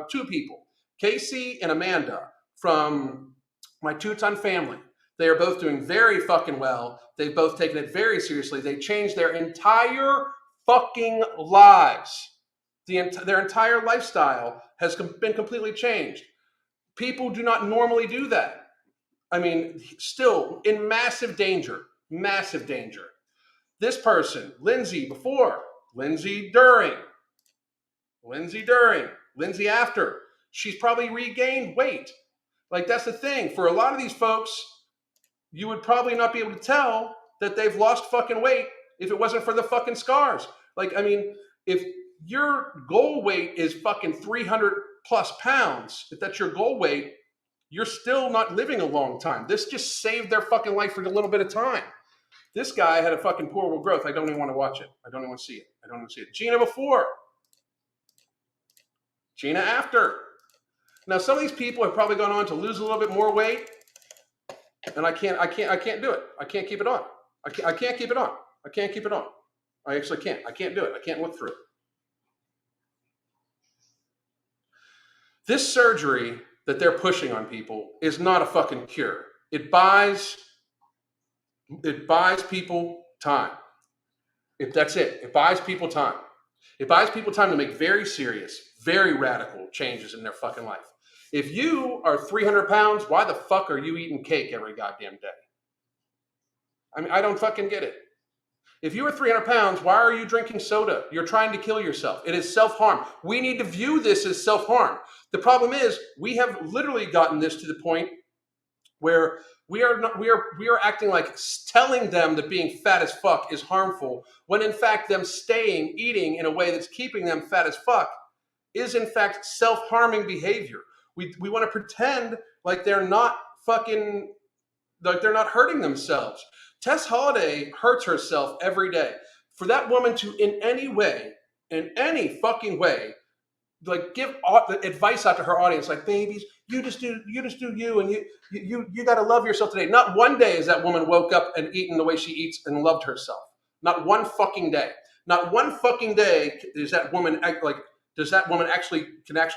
two people, Casey and Amanda from my two-ton family. They are both doing very fucking well. They've both taken it very seriously. They changed their entire fucking lives. Their entire lifestyle has been completely changed. People do not normally do that. I mean, still in massive danger. Massive danger. This person, Lindsay before, Lindsay during, Lindsay after. She's probably regained weight. Like, that's the thing. For a lot of these folks, you would probably not be able to tell that they've lost fucking weight if it wasn't for the fucking scars. Like, I mean, if your goal weight is fucking 300 plus pounds, if that's your goal weight, you're still not living a long time. This just saved their fucking life for a little bit of time. This guy had a fucking poor growth. I don't even want to watch it. I don't even want to see it. Gina before. Gina after. Now, some of these people have probably gone on to lose a little bit more weight, and I can't do it. I can't keep it on. I can't keep it on. I actually can't. I can't do it. I can't look through it. This surgery that they're pushing on people is not a fucking cure. It buys people time. That's it. It buys people time. It buys people time to make very serious, very radical changes in their fucking life. If you are 300 pounds, why the fuck are you eating cake every goddamn day? I mean, I don't fucking get it. If you are 300 pounds, why are you drinking soda? You're trying to kill yourself. It is self-harm. We need to view this as self-harm. The problem is we have literally gotten this to the point where we are acting like telling them that being fat as fuck is harmful, when in fact them eating in a way that's keeping them fat as fuck is in fact self-harming behavior. We want to pretend like they're not fucking, like they're not hurting themselves. Tess Holliday hurts herself every day. For that woman to in any fucking way, like give advice out to her audience, like, babies, you just do you, and you got to love yourself today. Not one day has that woman woke up and eaten the way she eats and loved herself. Not one fucking day. Not one fucking day does that woman actually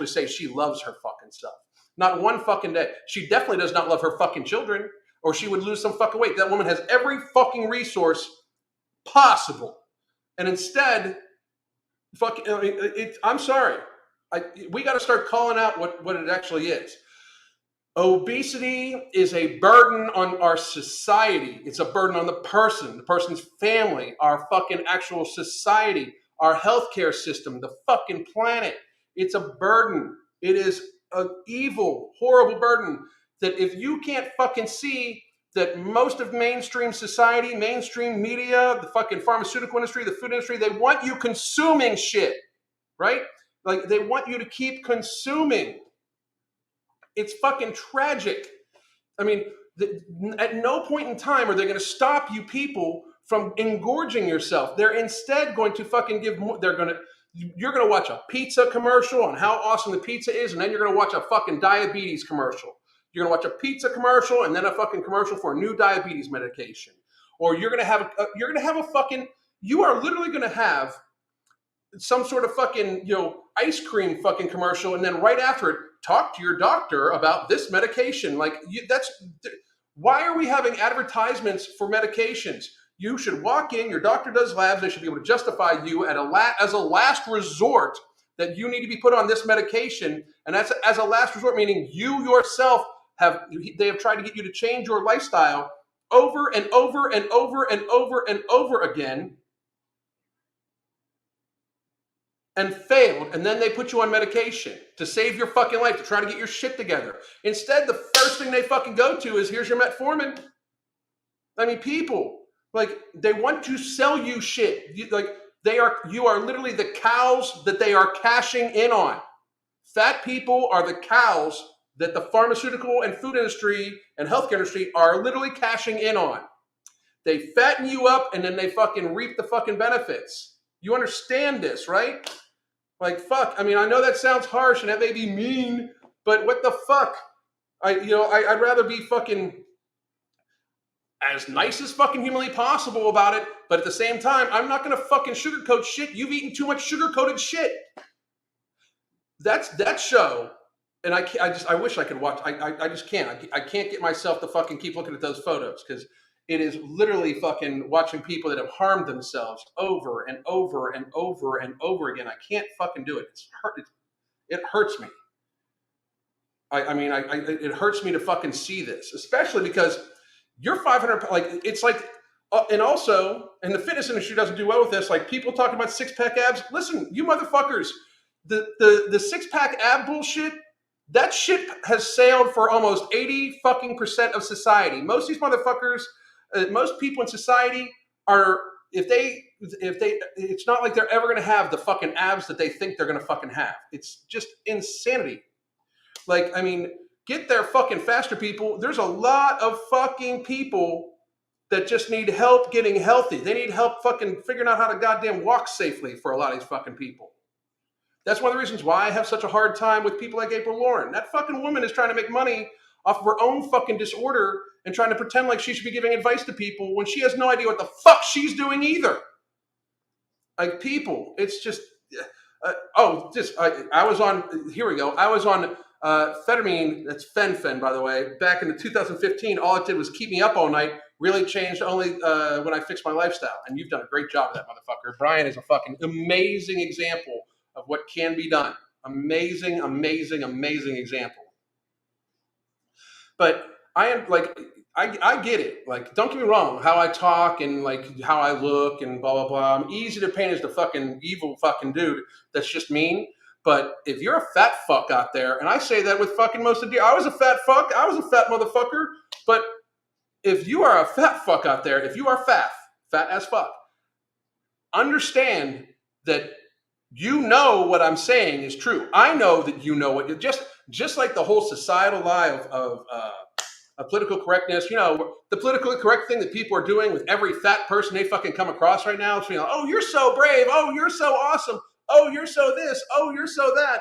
say she loves her fucking self. Not one fucking day. She definitely does not love her fucking children, or she would lose some fucking weight. That woman has every fucking resource possible, and instead, I'm sorry. We got to start calling out what it actually is. Obesity is a burden on our society. It's a burden on the person's family, our fucking actual society, our healthcare system, the fucking planet. It's a burden. It is an evil, horrible burden that if you can't fucking see that most of mainstream society, mainstream media, the fucking pharmaceutical industry, the food industry, they want you consuming shit, right? Like, they want you to keep consuming. It's fucking tragic. I mean, at no point in time are they going to stop you people from engorging yourself. They're instead going to fucking give more. You're going to watch a pizza commercial on how awesome the pizza is, and then you're going to watch a fucking diabetes commercial. You're going to watch a pizza commercial and then a fucking commercial for a new diabetes medication. Or you're going to have a fucking, you are literally going to have some sort of fucking, ice cream fucking commercial, and then right after it, talk to your doctor about this medication. Like, why are we having advertisements for medications? You should walk in, your doctor does labs, they should be able to justify you as a last resort that you need to be put on this medication. And that's as a last resort, meaning you yourself they have tried to get you to change your lifestyle over and over and over and over and over again and failed, and then they put you on medication to save your fucking life, to try to get your shit together. Instead, the first thing they fucking go to is, here's your metformin. I mean, people, like, they want to sell you shit. You are literally the cows that they are cashing in on. Fat people are the cows that the pharmaceutical and food industry and healthcare industry are literally cashing in on. They fatten you up and then they fucking reap the fucking benefits. You understand this, right? Like, fuck. I mean, I know that sounds harsh and that may be mean, but what the fuck? I'd rather be fucking as nice as fucking humanly possible about it, but at the same time, I'm not gonna fucking sugarcoat shit. You've eaten too much sugar-coated shit. That's that show, and I wish I could watch. I just can't. I can't get myself to fucking keep looking at those photos because it is literally fucking watching people that have harmed themselves over and over and over and over again. I can't fucking do it. It hurts me. It hurts me to fucking see this, especially because you're 500. Like, it's like, and also, and the fitness industry doesn't do well with this. Like, people talking about six-pack abs. Listen, you motherfuckers, the six-pack ab bullshit. That shit has sailed for almost 80% of society. Most of these motherfuckers. Most people in society are, it's not like they're ever going to have the fucking abs that they think they're going to fucking have. It's just insanity. Like, I mean, get there fucking faster, people. There's a lot of fucking people that just need help getting healthy. They need help fucking figuring out how to goddamn walk safely for a lot of these fucking people. That's one of the reasons why I have such a hard time with people like April Lauren. That fucking woman is trying to make money off of her own fucking disorder and trying to pretend like she should be giving advice to people when she has no idea what the fuck she's doing either. Like, people, it's just, I was on, here we go. I was on Phetamine, that's Fen, by the way, back in 2015. All it did was keep me up all night. Really changed only when I fixed my lifestyle. And you've done a great job of that, motherfucker. Brian is a fucking amazing example of what can be done. Amazing, amazing, amazing example. But I am like, I get it. Like, don't get me wrong, how I talk and like how I look and blah, blah, blah. I'm easy to paint as the fucking evil fucking dude that's just mean. But if you're a fat fuck out there, and I say that with fucking most of you, I was a fat fuck. I was a fat motherfucker. But if you are a fat fuck out there, if you are fat as fuck, understand that you know what I'm saying is true. I know that you know what, just like the whole societal lie of political correctness, the politically correct thing that people are doing with every fat person they fucking come across right now. It's oh, you're so brave. Oh, you're so awesome. Oh, you're so this. Oh, you're so that.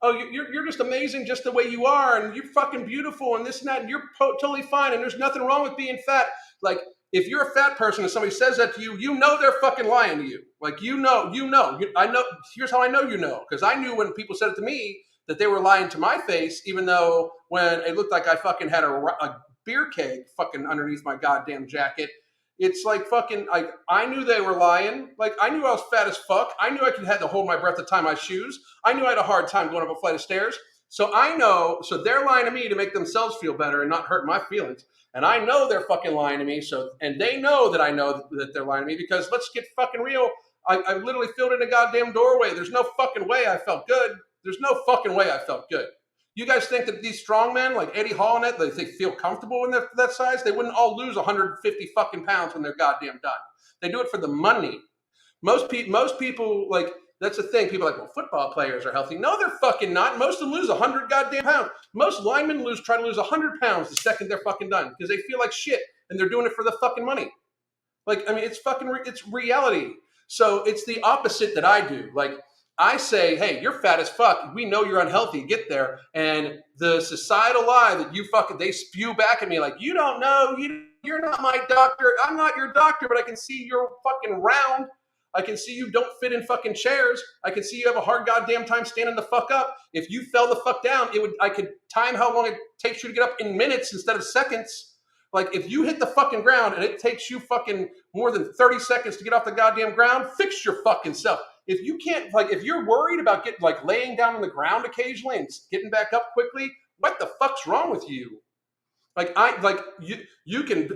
Oh, you're just amazing just the way you are, and you're fucking beautiful and this and that, and you're totally fine, and there's nothing wrong with being fat. Like, if you're a fat person and somebody says that to you, you know they're fucking lying to you. Like, I know. Here's how I know you know, because I knew when people said it to me that they were lying to my face, even though when it looked like I fucking had a beer keg fucking underneath my goddamn jacket. It's like fucking, like, I knew they were lying. Like, I knew I was fat as fuck. I knew I had to hold my breath to tie my shoes. I knew I had a hard time going up a flight of stairs. So they're lying to me to make themselves feel better and not hurt my feelings. And I know they're fucking lying to me. And they know that I know that they're lying to me, because let's get fucking real. I literally filled in a goddamn doorway. There's no fucking way I felt good. There's no fucking way I felt good. You guys think that these strong men like Eddie Hall and that, they feel comfortable in that size? They wouldn't all lose 150 fucking pounds when they're goddamn done. They do it for the money. Most people, like, that's the thing. People are like, well, football players are healthy. No, they're fucking not. Most of them lose 100 goddamn pounds. Most linemen try to lose 100 pounds the second they're fucking done, because they feel like shit and they're doing it for the fucking money. Like, I mean, it's reality. So it's the opposite that I do. Like, I say, hey, you're fat as fuck. We know you're unhealthy. Get there. And the societal lie that they spew back at me like, you don't know, you're not my doctor. I'm not your doctor, but I can see you're fucking round. I can see you don't fit in fucking chairs. I can see you have a hard goddamn time standing the fuck up. If you fell the fuck down, I could time how long it takes you to get up in minutes instead of seconds. Like, if you hit the fucking ground and it takes you fucking more than 30 seconds to get off the goddamn ground, fix your fucking self. If you can't, like, if you're worried about laying down on the ground occasionally and getting back up quickly, what the fuck's wrong with you?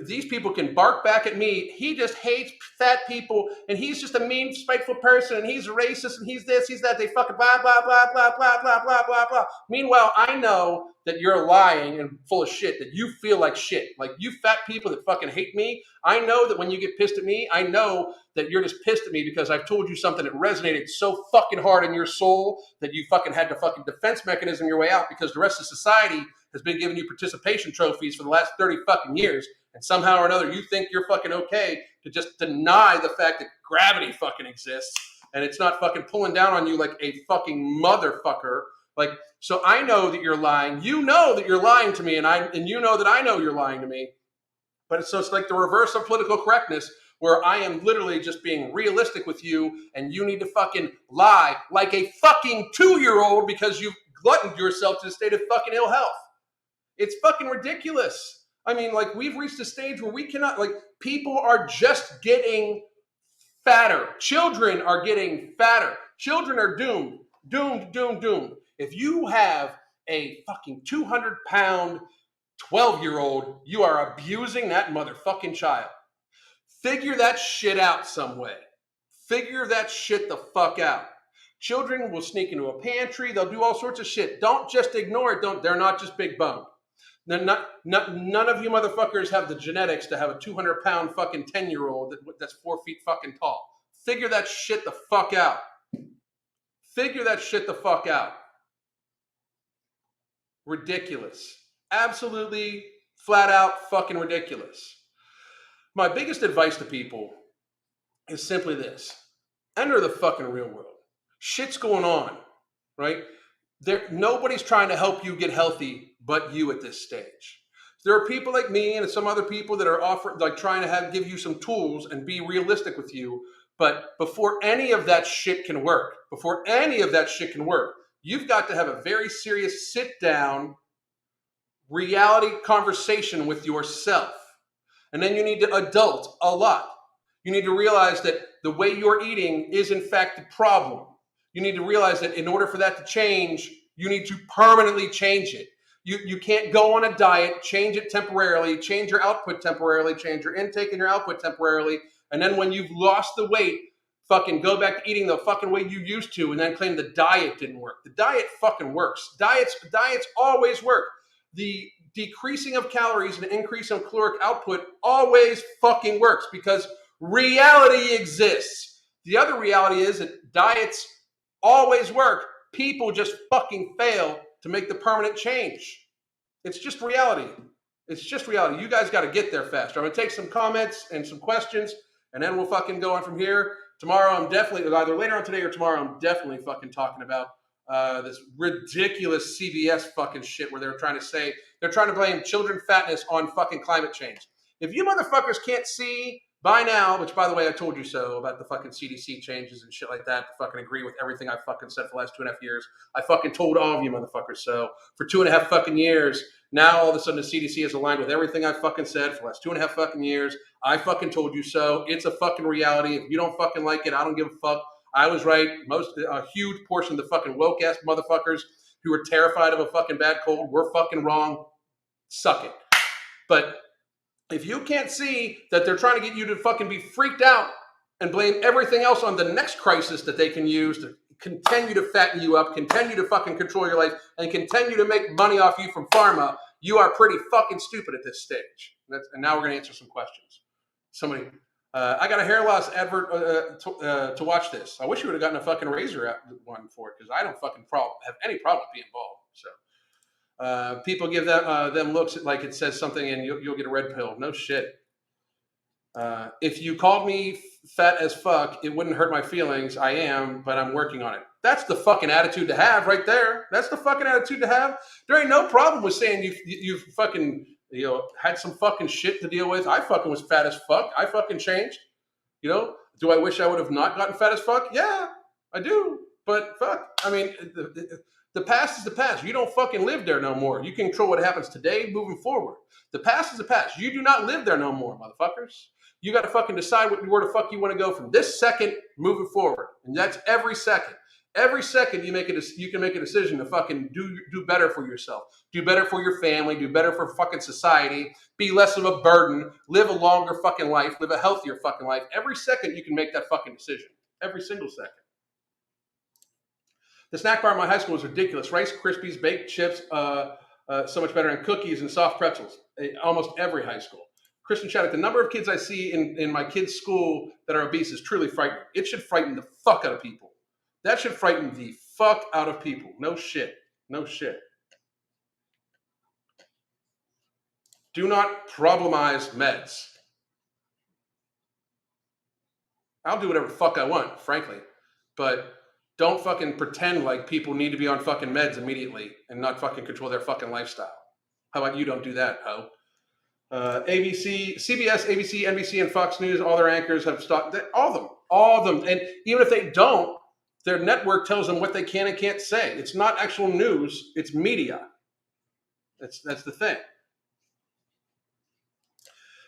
These people can bark back at me. He just hates fat people, and he's just a mean, spiteful person, and he's racist, and he's this, he's that. They fucking blah, blah, blah, blah, blah, blah, blah, blah, blah. Meanwhile, I know that you're lying and full of shit, that you feel like shit. Like, you fat people that fucking hate me, I know that when you get pissed at me, I know that you're just pissed at me because I've told you something that resonated so fucking hard in your soul that you fucking had to fucking defense mechanism your way out, because the rest of society has been giving you participation trophies for the last 30 fucking years. And somehow or another, you think you're fucking okay to just deny the fact that gravity fucking exists and it's not fucking pulling down on you like a fucking motherfucker. Like, so I know that you're lying. You know that you're lying to me, and you know that I know you're lying to me. But it's like the reverse of political correctness, where I am literally just being realistic with you, and you need to fucking lie like a fucking 2-year-old because you've gluttoned yourself to the state of fucking ill health. It's fucking ridiculous. I mean, like, we've reached a stage where we cannot, like, people are just getting fatter. Children are getting fatter. Children are doomed. Doomed. If you have a fucking 200-pound 12-year-old, you are abusing that motherfucking child. Figure that shit out some way. Figure that shit the fuck out. Children will sneak into a pantry. They'll do all sorts of shit. Don't just ignore it. They're not just big boned. None of you motherfuckers have the genetics to have a 200-pound fucking 10-year-old that's 4 feet fucking tall. Figure that shit the fuck out. Figure that shit the fuck out. Ridiculous. Absolutely flat out fucking ridiculous. My biggest advice to people is simply this. Enter the fucking real world. Shit's going on, right? Nobody's trying to help you get healthy but you at this stage. There are people like me and some other people that are trying to give you some tools and be realistic with you. But before any of that shit can work, you've got to have a very serious sit down reality conversation with yourself. And then you need to adult a lot. You need to realize that the way you're eating is in fact the problem. You need to realize that in order for that to change, you need to permanently change it. You can't go on a diet, change it temporarily, change your output temporarily, change your intake and your output temporarily, and then when you've lost the weight, fucking go back to eating the fucking way you used to and then claim the diet didn't work. The diet fucking works. Diets always work. The decreasing of calories and increase of caloric output always fucking works because reality exists. The other reality is that diets always work. People just fucking fail to make the permanent change. It's just reality. You guys got to get there faster. I'm going to take some comments and some questions, and then we'll fucking go on from here. Tomorrow, I'm definitely, either later on today or tomorrow, I'm definitely fucking talking about this ridiculous CBS fucking shit where they're trying to blame children fatness on fucking climate change. If you motherfuckers can't see by now, which by the way, I told you so about the fucking CDC changes and shit like that, to fucking agree with everything I fucking said for the last 2.5 years. I fucking told all of you motherfuckers so for 2.5 fucking years. Now all of a sudden the CDC is aligned with everything I fucking said for the last 2.5 fucking years. I fucking told you so. It's a fucking reality. If you don't fucking like it, I don't give a fuck. I was right. A huge portion of the fucking woke ass motherfuckers who are terrified of a fucking bad cold were fucking wrong. Suck it. But if you can't see that they're trying to get you to fucking be freaked out and blame everything else on the next crisis that they can use to continue to fatten you up, continue to fucking control your life, and continue to make money off you from pharma, you are pretty fucking stupid at this stage. And now we're going to answer some questions. Somebody, I got a hair loss advert to watch this. I wish you would have gotten a fucking razor one for it because I don't fucking have any problem being bald. So. People give them looks like it says something and you'll get a red pill. No shit. If you called me fat as fuck, it wouldn't hurt my feelings. I am, but I'm working on it. That's the fucking attitude to have right there. That's the fucking attitude to have. There ain't no problem with saying you fucking had some fucking shit to deal with. I fucking was fat as fuck. I fucking changed. Do I wish I would have not gotten fat as fuck? Yeah, I do. But fuck, I mean, the past is the past. You don't fucking live there no more. You can control what happens today, moving forward. The past is the past. You do not live there no more, motherfuckers. You got to fucking decide where the fuck you want to go from this second moving forward, and that's every second. Every second you can make a decision to fucking do better for yourself, do better for your family, do better for fucking society, be less of a burden, live a longer fucking life, live a healthier fucking life. Every second you can make that fucking decision. Every single second. The snack bar in my high school was ridiculous. Rice Krispies, baked chips, so much better, and cookies and soft pretzels. Almost every high school. Christian Shattuck, the number of kids I see in my kids' school that are obese is truly frightening. It should frighten the fuck out of people. That should frighten the fuck out of people. No shit. No shit. Do not problemize meds. I'll do whatever the fuck I want, frankly. But don't fucking pretend like people need to be on fucking meds immediately and not fucking control their fucking lifestyle. How about you don't do that, ho? ABC, CBS, ABC, NBC, and Fox News, all their anchors have stopped. All of them. And even if they don't, their network tells them what they can and can't say. It's not actual news. It's media. That's the thing.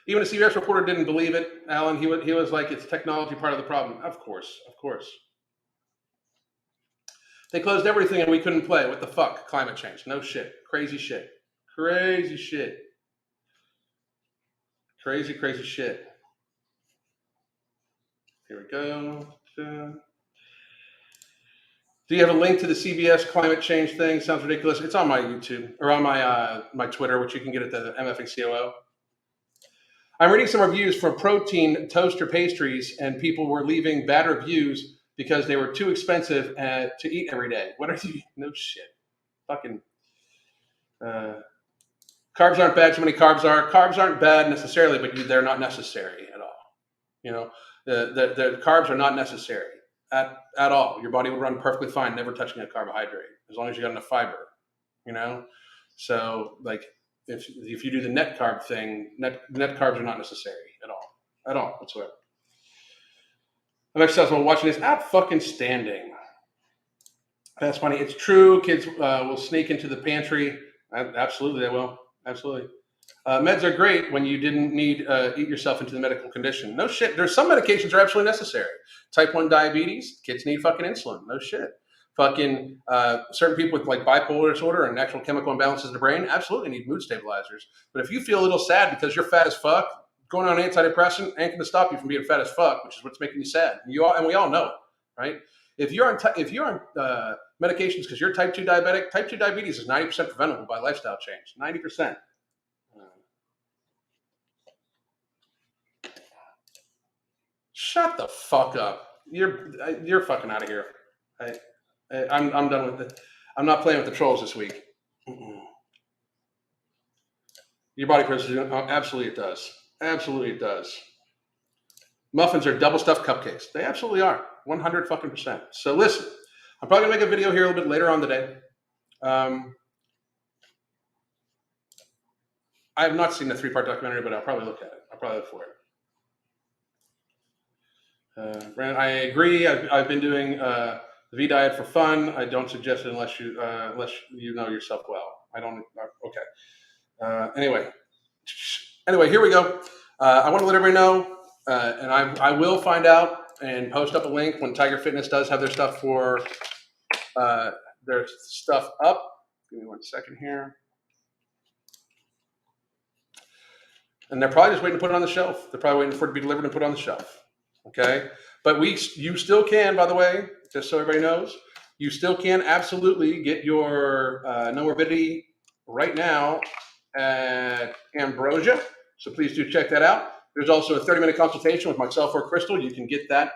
Even a CBS reporter didn't believe it, Alan. He was like, it's technology part of the problem. Of course. They closed everything and we couldn't play. What the fuck? Climate change. No shit. Crazy shit. Crazy shit. Here we go. Do you have a link to the CBS climate change thing? Sounds ridiculous. It's on my YouTube or on my Twitter, which you can get at the MFing COO. I'm reading some reviews for protein toaster pastries, and people were leaving bad reviews because they were too expensive to eat every day. What are you? No shit. Fucking. Carbs aren't bad. Too many carbs are. Carbs aren't bad necessarily, but they're not necessary at all. The carbs are not necessary at all. Your body would run perfectly fine, never touching a carbohydrate, as long as you got enough fiber. So like if you do the net carb thing, net carbs are not necessary at all whatsoever. I'm exercising while watching this at fucking standing. That's funny. It's true. Kids will sneak into the pantry. Absolutely, they will. Absolutely. Meds are great when you didn't need eat yourself into the medical condition. No shit. There's some medications that are absolutely necessary. Type 1 diabetes, kids need fucking insulin. No shit. Fucking certain people with like bipolar disorder and actual chemical imbalances in the brain absolutely need mood stabilizers. But if you feel a little sad because you're fat as fuck, going on an antidepressant ain't going to stop you from being fat as fuck, which is what's making you sad. And we all know it, right? If you're on medications because you're type 2 diabetic, type 2 diabetes is 90% preventable by lifestyle change. 90%. Shut the fuck up. You're fucking out of here. I'm done with it. I'm not playing with the trolls this week. Your body president, absolutely it does. Absolutely it does. Muffins are double stuffed cupcakes. They absolutely are. 100 fucking %. So listen, I'm probably gonna make a video here a little bit later on today. I have not seen the 3-part documentary, but I'll probably look at it. I'll probably look for it. Brandon, I agree. I've been doing the V diet for fun. I don't suggest it unless you know yourself well. I don't. Okay. Anyway, here we go. I want to let everybody know, and I will find out and post up a link when Tiger Fitness does have their stuff up. Give me 1 second here. And they're probably just waiting to put it on the shelf. They're probably waiting for it to be delivered and put on the shelf. Okay, but you still can, by the way, just so everybody knows, you still can absolutely get your No Morbidity right now at Ambrosia. So please do check that out. There's also a 30-minute consultation with myself or Crystal. You can get that.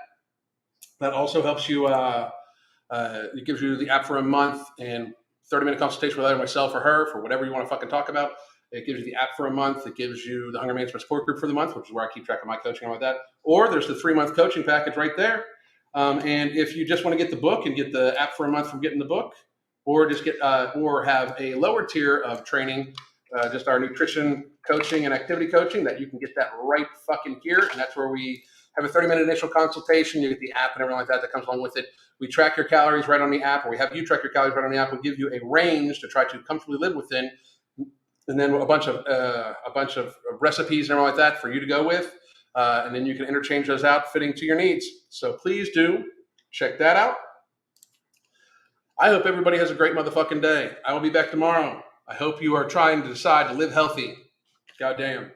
That also helps you. It gives you the app for a month and 30-minute consultation with either myself or her for whatever you want to fucking talk about. It gives you the app for a month. It gives you the Hunger Management Support Group for the month, which is where I keep track of my coaching and all that. Or there's the 3-month coaching package right there. And if you just want to get the book and get the app for a month from getting the book, or just get or have a lower tier of training, just our nutrition coaching and activity coaching, that you can get that right fucking here. And that's where we have a 30-minute initial consultation. You get the app and everything like that that comes along with it. We track your calories right on the app, or we have you track your calories right on the app. We give you a range to try to comfortably live within, and then a bunch of recipes and everything like that for you to go with, and then you can interchange those out fitting to your needs. So please do check that out. I hope everybody has a great motherfucking day. I will be back tomorrow. I hope you are trying to decide to live healthy. Goddamn.